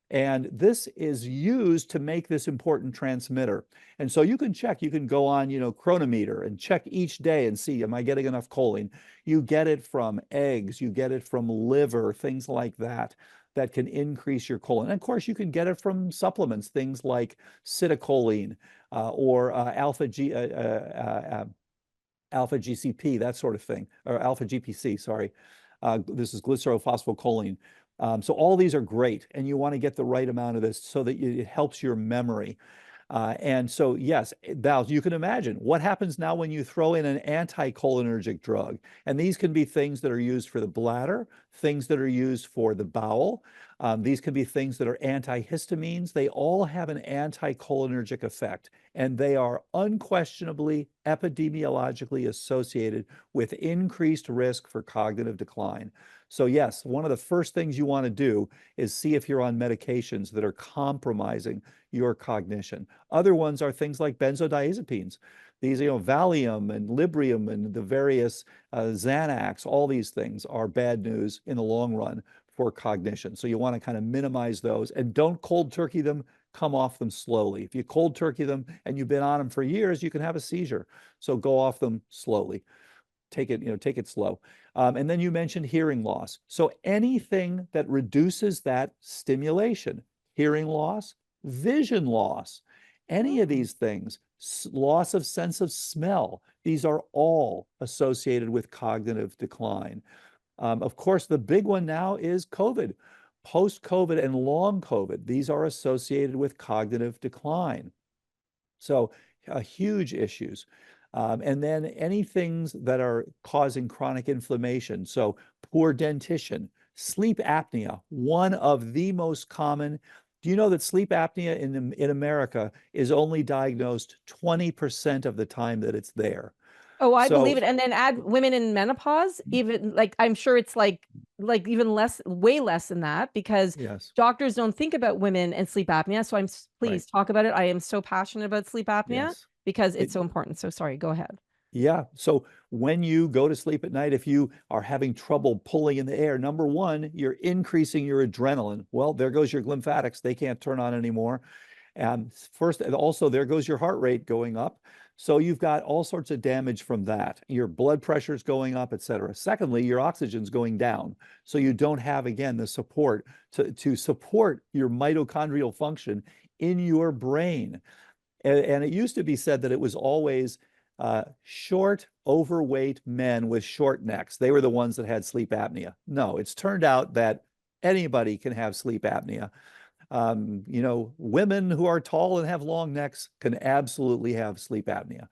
And this is used to make this important transmitter. And so you can check, you can go on, Chronometer and check each day and see, am I getting enough choline? You get it from eggs, you get it from liver, things like that, that can increase your choline. And of course, you can get it from supplements, things like citicoline or alpha GCP, that sort of thing, or alpha GPC, sorry. This is glycerophosphocholone. So all these are great, and you want to get the right amount of this so that it helps your memory. And so, yes, Val, you can imagine what happens now when you throw in an anticholinergic drug. And these can be things that are used for the bladder, things that are used for the bowel. These can be things that are antihistamines. They all have an anticholinergic effect, and they are unquestionably epidemiologically associated with increased risk for cognitive decline. So yes, one of the first things you want to do is see if you're on medications that are compromising your cognition. Other ones are things like benzodiazepines. These, Valium and Librium and the various Xanax, all these things are bad news in the long run for cognition. So you want to kind of minimize those and don't cold turkey them, come off them slowly. If you cold turkey them and you've been on them for years, you can have a seizure. So go off them slowly. Take it slow. And then you mentioned hearing loss. So anything that reduces that stimulation, hearing loss, vision loss, any of Mm. these things, loss of sense of smell, these are all associated with cognitive decline. Of course, the big one now is COVID. Post-COVID and long COVID, these are associated with cognitive decline. So huge issues. And then any things that are causing chronic inflammation. So poor dentition, sleep apnea, one of the most common. Do you know that sleep apnea in America is only diagnosed 20% of the time that it's there? Oh, I believe So it. And then add women in menopause, even like I'm sure it's like even less, way less than that, because yes, doctors don't think about women and sleep apnea. So right. please talk about it. I am so passionate about sleep apnea Yes. because It, it's so important. So sorry, go ahead. yeah. So when you go to sleep at night, if you are having trouble pulling in the air, number one, you're increasing your adrenaline. Well, there goes your lymphatics. They can't turn on anymore. And first, and also there goes your heart rate going up. So you've got all sorts of damage from that. Your blood pressure's going up, et cetera. Secondly, your oxygen's going down. So you don't have, again, the support to support your mitochondrial function in your brain. And it used to be said that it was always short, overweight men with short necks. They were the ones that had sleep apnea. No, it's turned out that anybody can have sleep apnea. Women who are tall and have long necks can absolutely have sleep apnea.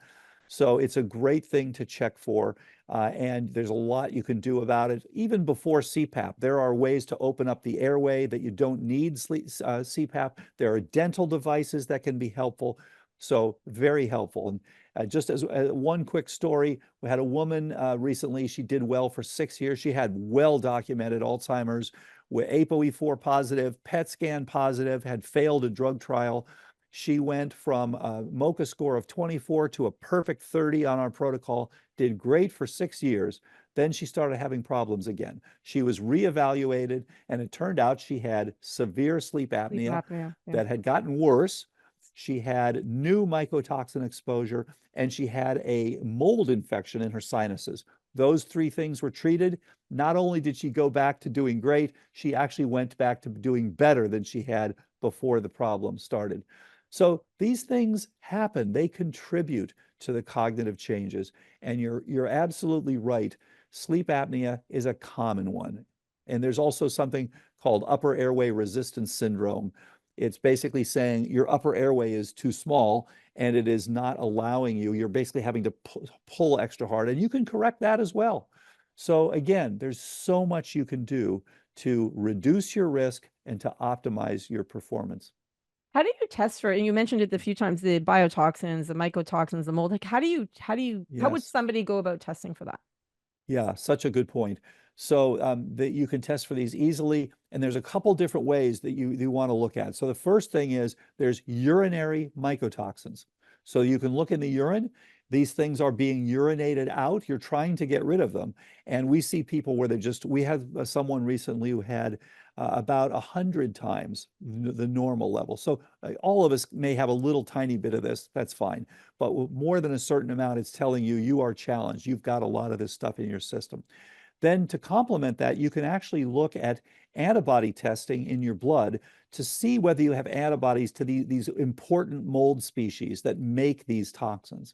So it's a great thing to check for. And there's a lot you can do about it. Even before CPAP, there are ways to open up the airway that you don't need CPAP. There are dental devices that can be helpful. So very helpful. And just as one quick story, we had a woman recently. She did well for 6 years. She had well-documented Alzheimer's with ApoE4 positive, PET scan positive, had failed a drug trial. She went from a MoCA score of 24 to a perfect 30 on our protocol, did great for 6 years. Then she started having problems again. She was reevaluated, and it turned out she had severe sleep Sleep apnea apnea. Yeah. that had gotten worse. She had new mycotoxin exposure, and she had a mold infection in her sinuses. Those three things were treated. Not only did she go back to doing great, she actually went back to doing better than she had before the problem started. So these things happen. They contribute to the cognitive changes. And you're absolutely right. Sleep apnea is a common one. And there's also something called upper airway resistance syndrome. It's basically saying your upper airway is too small and it is not allowing you. You're basically having to pull extra hard, and you can correct that as well. So again, there's so much you can do to reduce your risk and to optimize your performance. How do you test for, and you mentioned it a few times, the biotoxins, the mycotoxins, the mold, like how would Yes. somebody go about testing for that? Yeah, such a good point. So that you can test for these easily, and there's a couple different ways that you want to look at. So the first thing is there's urinary mycotoxins. So you can look in the urine. These things are being urinated out. You're trying to get rid of them. And we see people where we had someone recently who had about 100 times the normal level. So all of us may have a little tiny bit of this. That's fine. But more than a certain amount, it's telling you you are challenged. You've got a lot of this stuff in your system. Then to complement that, you can actually look at antibody testing in your blood to see whether you have antibodies to these important mold species that make these toxins.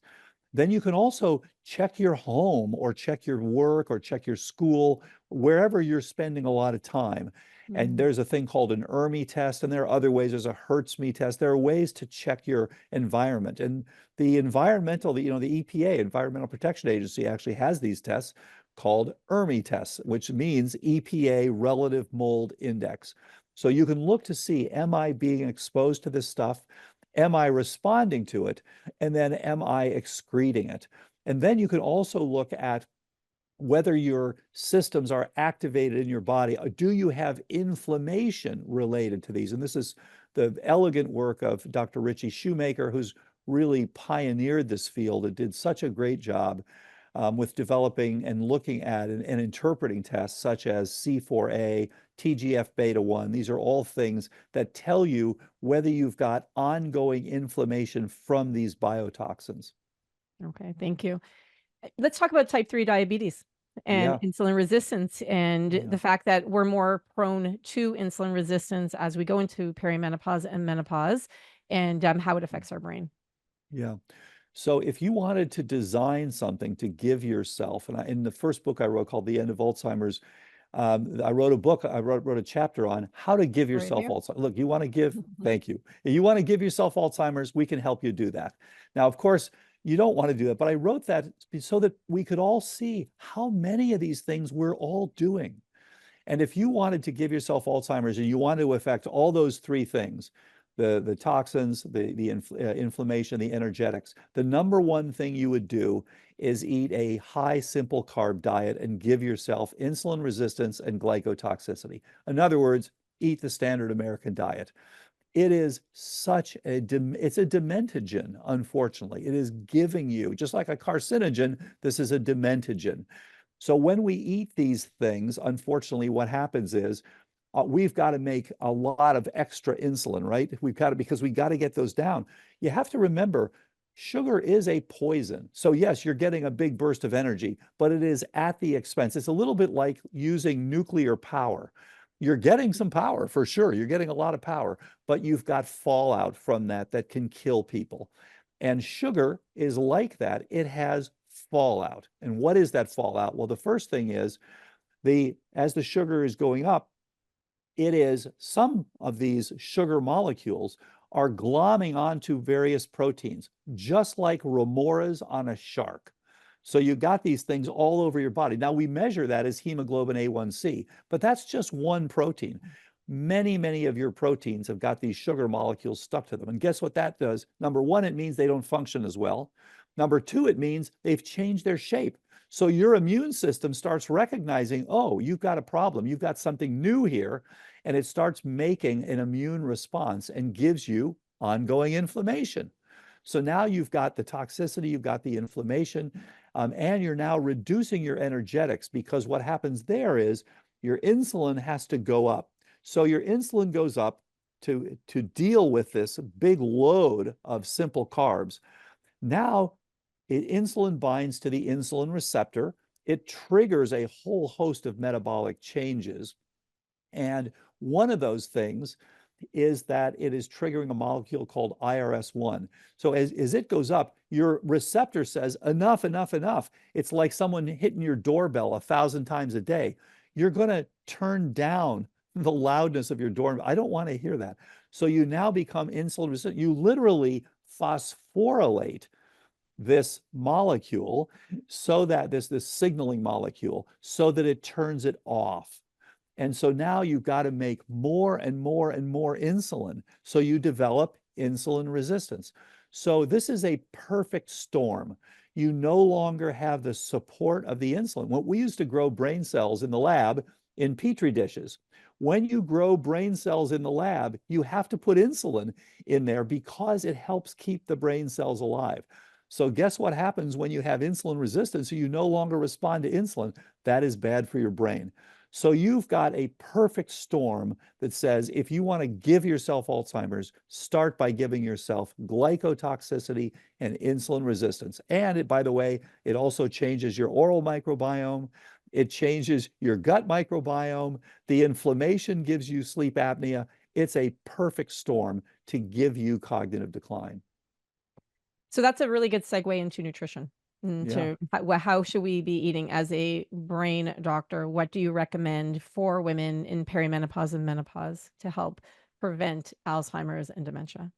Then you can also check your home or check your work or check your school, wherever you're spending a lot of time. And Mm. there's a thing called an ERMI test, and there are other ways. There's a HERTSME test. There are ways to check your environment. And the the EPA, Environmental Protection Agency, actually has these tests called ERMI tests, which means EPA Relative Mold Index. So you can look to see, am I being exposed to this stuff? Am I responding to it? And then am I excreting it? And then you can also look at whether your systems are activated in your body. Do you have inflammation related to these? And this is the elegant work of Dr. Richie Shoemaker, who's really pioneered this field and did such a great job with developing and looking at and interpreting tests such as C4A, TGF beta 1. These are all things that tell you whether you've got ongoing inflammation from these biotoxins. Okay, thank you. Let's talk about type 3 diabetes and Yeah, insulin resistance and yeah. the fact that we're more prone to insulin resistance as we go into perimenopause and menopause, and how it affects our brain. Yeah. So if you wanted to design something to give yourself, and in the first book I wrote called The End of Alzheimer's, I wrote a book, I wrote a chapter on how to give Great yourself idea. Alzheimer's. Look, you want to give, thank you. If you want to give yourself Alzheimer's, we can help you do that. Now, of course, you don't want to do that, but I wrote that so that we could all see how many of these things we're all doing. And if you wanted to give yourself Alzheimer's and you wanted to affect all those three things, the toxins, the inflammation, the energetics. The number one thing you would do is eat a high simple carb diet and give yourself insulin resistance and glycotoxicity. In other words, eat the standard American diet. It is it's a dementigen, unfortunately. It is giving you, just like a carcinogen, this is a dementigen. So when we eat these things, unfortunately, what happens is we've got to make a lot of extra insulin, right? Because we got to get those down. You have to remember, sugar is a poison. So yes, you're getting a big burst of energy, but it is at the expense. It's a little bit like using nuclear power. You're getting some power for sure. You're getting a lot of power, but you've got fallout from that can kill people. And sugar is like that. It has fallout. And what is that fallout? Well, the first thing is as the sugar is going up, it is some of these sugar molecules are glomming onto various proteins, just like remoras on a shark. So you've got these things all over your body. Now we measure that as hemoglobin A1C, but that's just one protein. Many, many of your proteins have got these sugar molecules stuck to them. And guess what that does? Number one, it means they don't function as well. Number two, it means they've changed their shape. So your immune system starts recognizing, oh, you've got a problem. You've got something new here. And it starts making an immune response and gives you ongoing inflammation. So now you've got the toxicity, you've got the inflammation, and you're now reducing your energetics, because what happens there is your insulin has to go up. So your insulin goes up to deal with this big load of simple carbs. Now, insulin binds to the insulin receptor. It triggers a whole host of metabolic changes. And one of those things is that it is triggering a molecule called IRS1. So as it goes up, your receptor says, enough, enough, enough. It's like someone hitting your doorbell 1,000 times a day. You're going to turn down the loudness of your doorbell. I don't want to hear that. So you now become insulin resistant. You literally phosphorylate this molecule, so that this signaling molecule, so that it turns it off. And so now you've got to make more and more and more insulin. So you develop insulin resistance. So this is a perfect storm. You no longer have the support of the insulin. What we used to grow brain cells in the lab in Petri dishes. When you grow brain cells in the lab, you have to put insulin in there because it helps keep the brain cells alive. So guess what happens when you have insulin resistance? So you no longer respond to insulin. That is bad for your brain. So you've got a perfect storm that says, if you want to give yourself Alzheimer's, start by giving yourself glycotoxicity and insulin resistance. And it, by the way, it also changes your oral microbiome. It changes your gut microbiome. The inflammation gives you sleep apnea. It's a perfect storm to give you cognitive decline. So that's a really good segue into nutrition. Yeah. How should we be eating as a brain doctor? What do you recommend for women in perimenopause and menopause to help prevent Alzheimer's and dementia?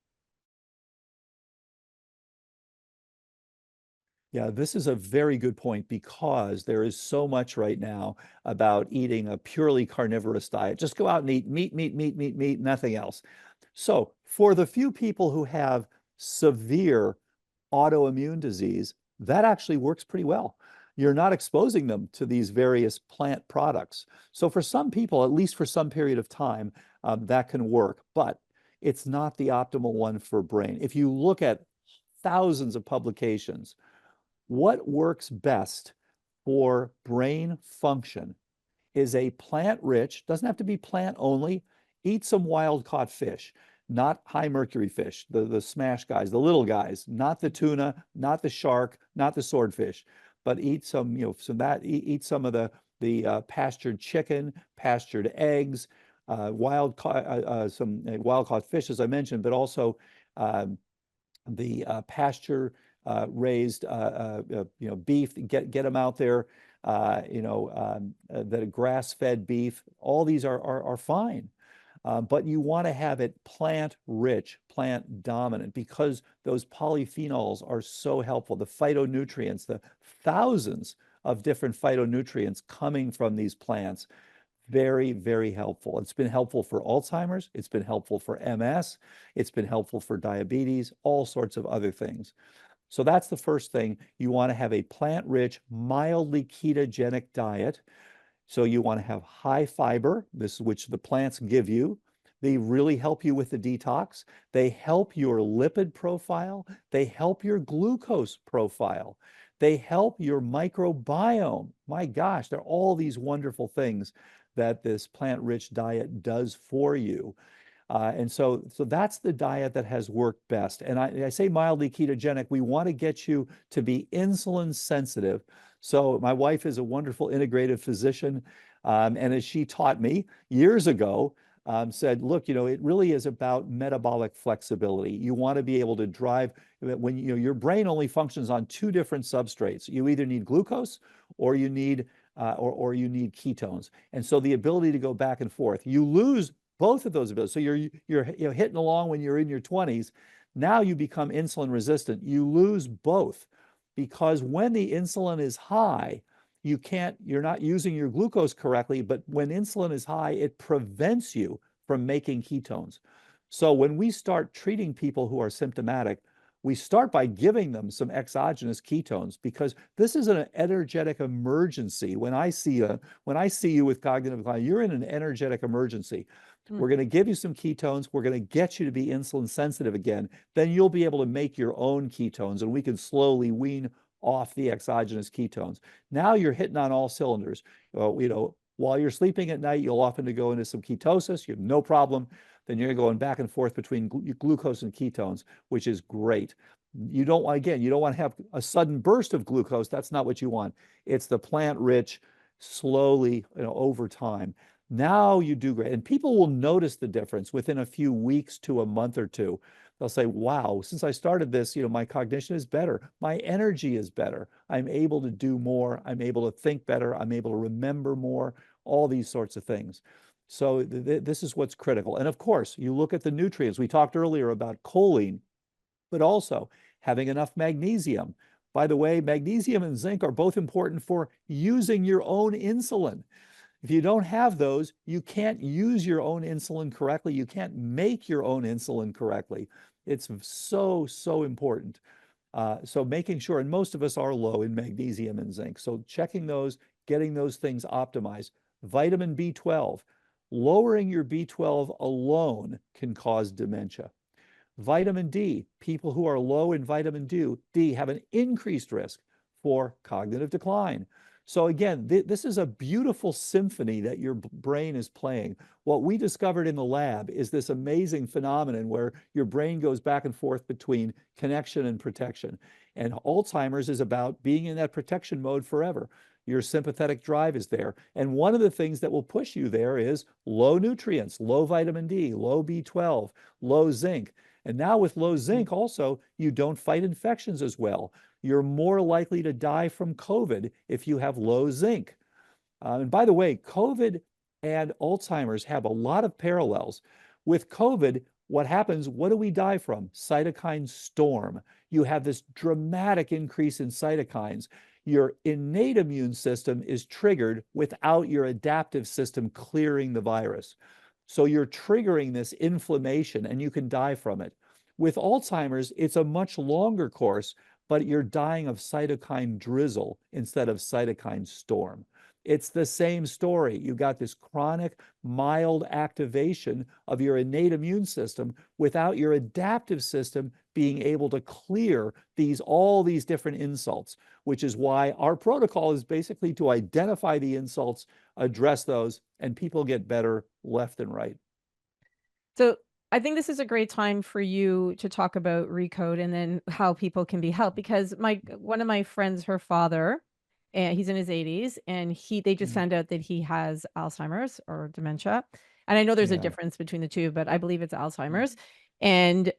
Yeah, this is a very good point, because there is so much right now about eating a purely carnivorous diet. Just go out and eat meat, meat, meat, meat, meat, nothing else. So for the few people who have severe autoimmune disease, that actually works pretty well. You're not exposing them to these various plant products. So for some people, at least for some period of time, that can work, but it's not the optimal one for brain. If you look at thousands of publications, what works best for brain function is a plant-rich, doesn't have to be plant only. Eat some wild-caught fish, not high mercury fish, the smash guys, the little guys, not the tuna, not the shark, not the swordfish, but eat some, eat some of the pastured chicken, pastured eggs, some wild-caught fish, as I mentioned, but also the pasture raised beef. Get them out there. The grass-fed beef. All these are fine. But you want to have it plant-rich, plant-dominant, because those polyphenols are so helpful. The phytonutrients, the thousands of different phytonutrients coming from these plants, very, very helpful. It's been helpful for Alzheimer's. It's been helpful for MS. It's been helpful for diabetes, all sorts of other things. So that's the first thing. You want to have a plant-rich, mildly ketogenic diet. So you want to have high fiber, this is which the plants give you. They really help you with the detox. They help your lipid profile. They help your glucose profile. They help your microbiome. My gosh, there are all these wonderful things that this plant-rich diet does for you. So that's the diet that has worked best. And I say mildly ketogenic, we want to get you to be insulin sensitive. So my wife is a wonderful integrative physician. And as she taught me years ago, said, look, it really is about metabolic flexibility. You want to be able to drive when your brain only functions on two different substrates. You either need glucose or you need or you need ketones. And so the ability to go back and forth, you lose both of those abilities. So you're hitting along when you're in your 20s. Now you become insulin resistant. You lose both because when the insulin is high, you're not using your glucose correctly, but when insulin is high, it prevents you from making ketones. So when we start treating people who are symptomatic, we start by giving them some exogenous ketones because this is an energetic emergency. When I see you with cognitive decline, you're in an energetic emergency. We're going to give you some ketones. We're going to get you to be insulin sensitive again. Then you'll be able to make your own ketones, and we can slowly wean off the exogenous ketones. Now you're hitting on all cylinders. While you're sleeping at night, you'll often go into some ketosis. You have no problem. Then you're going back and forth between glucose and ketones, which is great. You don't want to have a sudden burst of glucose. That's not what you want. It's the plant-rich, slowly, over time. Now you do great. And people will notice the difference within a few weeks to a month or two. They'll say, wow, since I started this, my cognition is better. My energy is better. I'm able to do more. I'm able to think better. I'm able to remember more, all these sorts of things. So this is what's critical. And of course, you look at the nutrients. We talked earlier about choline, but also having enough magnesium. By the way, magnesium and zinc are both important for using your own insulin. If you don't have those, you can't use your own insulin correctly. You can't make your own insulin correctly. It's so, so important. So making sure, and most of us are low in magnesium and zinc. So checking those, getting those things optimized. Vitamin B12, lowering your B12 alone can cause dementia. Vitamin D, people who are low in vitamin D have an increased risk for cognitive decline. So again, this is a beautiful symphony that your brain is playing. What we discovered in the lab is this amazing phenomenon where your brain goes back and forth between connection and protection. And Alzheimer's is about being in that protection mode forever. Your sympathetic drive is there. And one of the things that will push you there is low nutrients, low vitamin D, low B12, low zinc. And now with low zinc also, you don't fight infections as well. You're more likely to die from COVID if you have low zinc. And by the way, COVID and Alzheimer's have a lot of parallels. With COVID, what happens? What do we die from? Cytokine storm. You have this dramatic increase in cytokines. Your innate immune system is triggered without your adaptive system clearing the virus. So you're triggering this inflammation and you can die from it. With Alzheimer's, it's a much longer course, but you're dying of cytokine drizzle instead of cytokine storm. It's the same story. You've got this chronic, mild activation of your innate immune system without your adaptive system being able to clear all these different insults, which is why our protocol is basically to identify the insults, address those, and people get better left and right. So I think this is a great time for you to talk about Recode and then how people can be helped because one of my friends, her father, and he's in his 80s, and they just found out that he has Alzheimer's or dementia. And I know there's a Yeah. difference between the two, but I believe it's Alzheimer's. And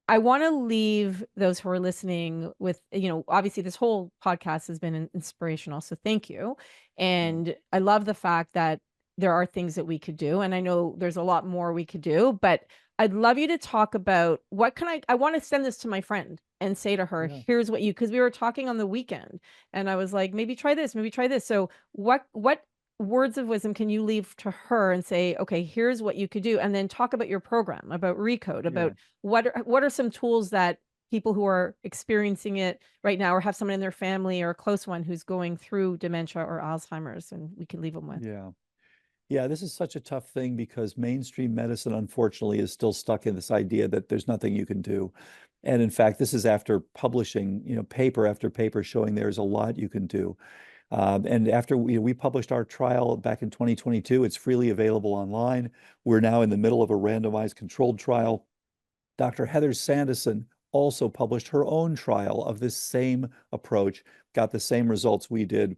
I want to leave those who are listening with, obviously this whole podcast has been inspirational. So thank you. And I love the fact that there are things that we could do. And I know there's a lot more we could do, but I'd love you to talk about I want to send this to my friend and say to her, Yeah. here's because we were talking on the weekend and I was like, maybe try this, maybe try this. So what words of wisdom can you leave to her and say, okay, here's what you could do, and then talk about your program, about Recode, Yeah. about what are some tools that people who are experiencing it right now or have someone in their family or a close one who's going through dementia or Alzheimer's, and we can leave them with. Yeah. Yeah, this is such a tough thing because mainstream medicine, unfortunately, is still stuck in this idea that there's nothing you can do. And in fact, this is after publishing, paper after paper showing there's a lot you can do. And after we published our trial back in 2022, it's freely available online. We're now in the middle of a randomized controlled trial. Dr. Heather Sanderson also published her own trial of this same approach, got the same results we did.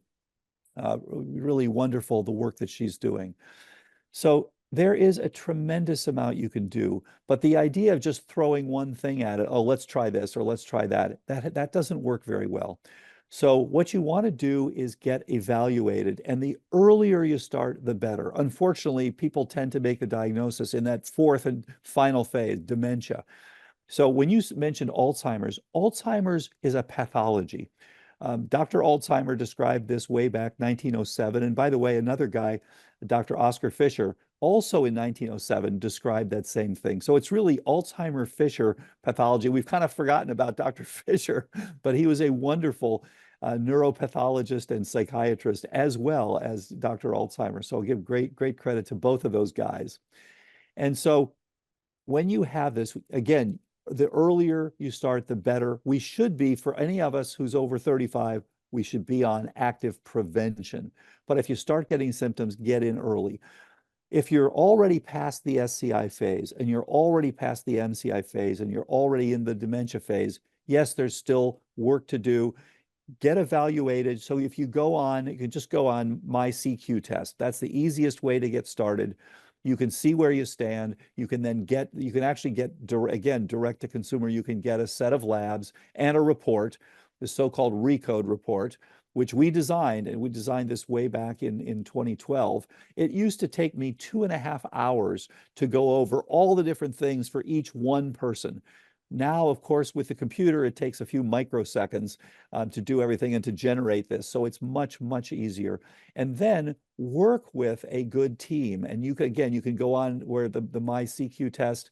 Really wonderful, the work that she's doing. So there is a tremendous amount you can do, but the idea of just throwing one thing at it, oh, let's try this or let's try that, that doesn't work very well. So what you want to do is get evaluated, and the earlier you start, the better. Unfortunately, people tend to make the diagnosis in that fourth and final phase, dementia. So when you mentioned Alzheimer's, Alzheimer's is a pathology. Dr. Alzheimer described this way back 1907. And by the way, another guy, Dr. Oscar Fisher, also in 1907 described that same thing. So it's really Alzheimer-Fisher pathology. We've kind of forgotten about Dr. Fisher, but he was a wonderful neuropathologist and psychiatrist as well as Dr. Alzheimer. So I'll give great credit to both of those guys. And so when you have this, again, the earlier you start, the better. We should be, for any of us who's over 35, we should be on active prevention. But if you start getting symptoms, get in early. If you're already past the SCI phase and you're already past the MCI phase and you're already in the dementia phase, yes, there's still work to do. Get evaluated. So if you can just go on my CQ test. That's the easiest way to get started. You can see where you stand. You can actually get, again, direct to consumer. You can get a set of labs and a report, the so-called Recode report, which we designed, and we designed this way back in 2012. It used to take me 2.5 hours to go over all the different things for each one person. Now, of course, with the computer, it takes a few microseconds to do everything and to generate this. So it's much easier. And then work with a good team. And you can go on where the MyCQ test,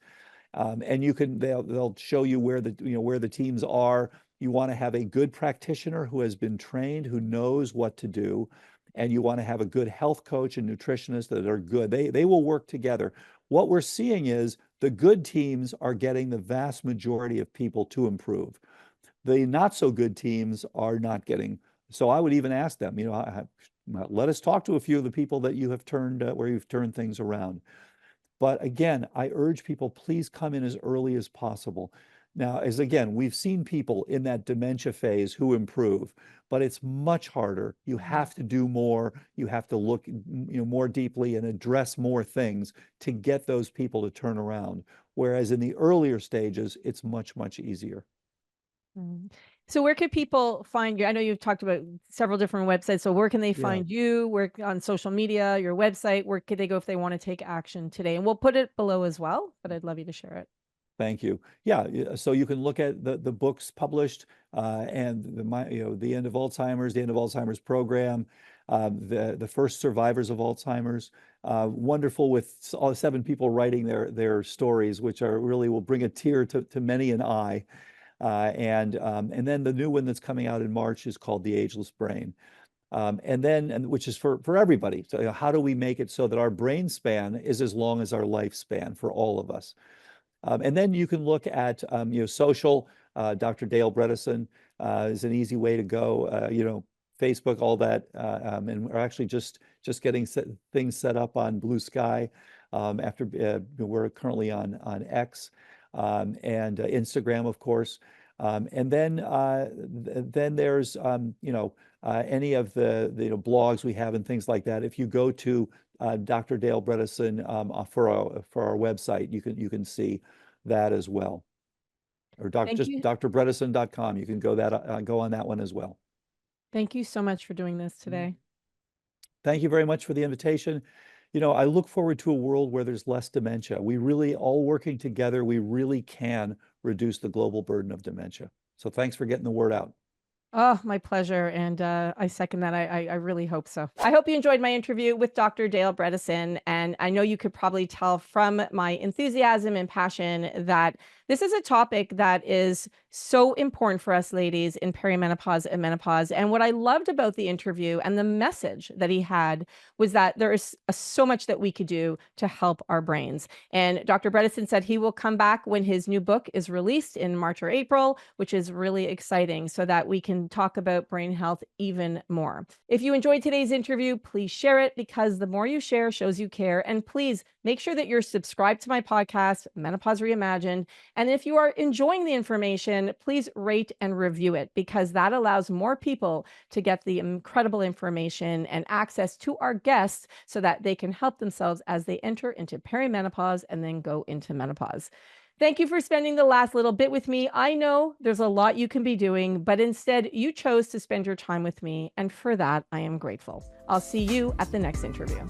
and they'll show you where the teams are. You want to have a good practitioner who has been trained, who knows what to do. And you want to have a good health coach and nutritionist that are good. They will work together. What we're seeing is the good teams are getting the vast majority of people to improve. The not so good teams are not getting. So I would even ask them, let us talk to a few of the people that you have turned, where you've turned things around. But again, I urge people, please come in as early as possible. Now, again, we've seen people in that dementia phase who improve, but it's much harder. You have to do more. You have to look, more deeply and address more things to get those people to turn around. Whereas in the earlier stages, it's much easier. Mm. So where could people find you? I know you've talked about several different websites. So where can they Yeah. find you? Where on social media, your website? Where could they go if they want to take action today? And we'll put it below as well, but I'd love you to share it. Thank you. Yeah, so you can look at the books published, and the end of Alzheimer's, the end of Alzheimer's program, the first survivors of Alzheimer's. Wonderful, with all 7 people writing their stories, which are really will bring a tear to many an eye. And then the new one that's coming out in March is called The Ageless Brain. And which is for everybody. So how do we make it so that our brain span is as long as our lifespan for all of us? And then you can look at social. Dr. Dale Bredesen is an easy way to go. Facebook, all that, and we're actually just getting things set up on Blue Sky. After we're currently on X, and Instagram, of course. And then there's any of the blogs we have and things like that. If you go to Dr. Dale Bredesen for our website, you can see that as well. Or Thank just you. drbredesen.com. You can go on that one as well. Thank you so much for doing this today. Thank you very much for the invitation. I look forward to a world where there's less dementia. We really, all working together, we really can reduce the global burden of dementia. So thanks for getting the word out. Oh, my pleasure. And I second that. I really hope so. I hope you enjoyed my interview with Dr. Dale Bredesen. And I know you could probably tell from my enthusiasm and passion that this is a topic that is so important for us ladies in perimenopause and menopause. And what I loved about the interview and the message that he had was that there is so much that we could do to help our brains. And Dr. Bredesen said he will come back when his new book is released in March or April, which is really exciting, so that we can talk about brain health even more. If you enjoyed today's interview, please share it, because the more you share shows you care. And please make sure that you're subscribed to my podcast, Menopause Reimagined. And if you are enjoying the information, please rate and review it, because that allows more people to get the incredible information and access to our guests so that they can help themselves as they enter into perimenopause and then go into menopause. Thank you for spending the last little bit with me. I know there's a lot you can be doing, but instead you chose to spend your time with me. And for that, I am grateful. I'll see you at the next interview.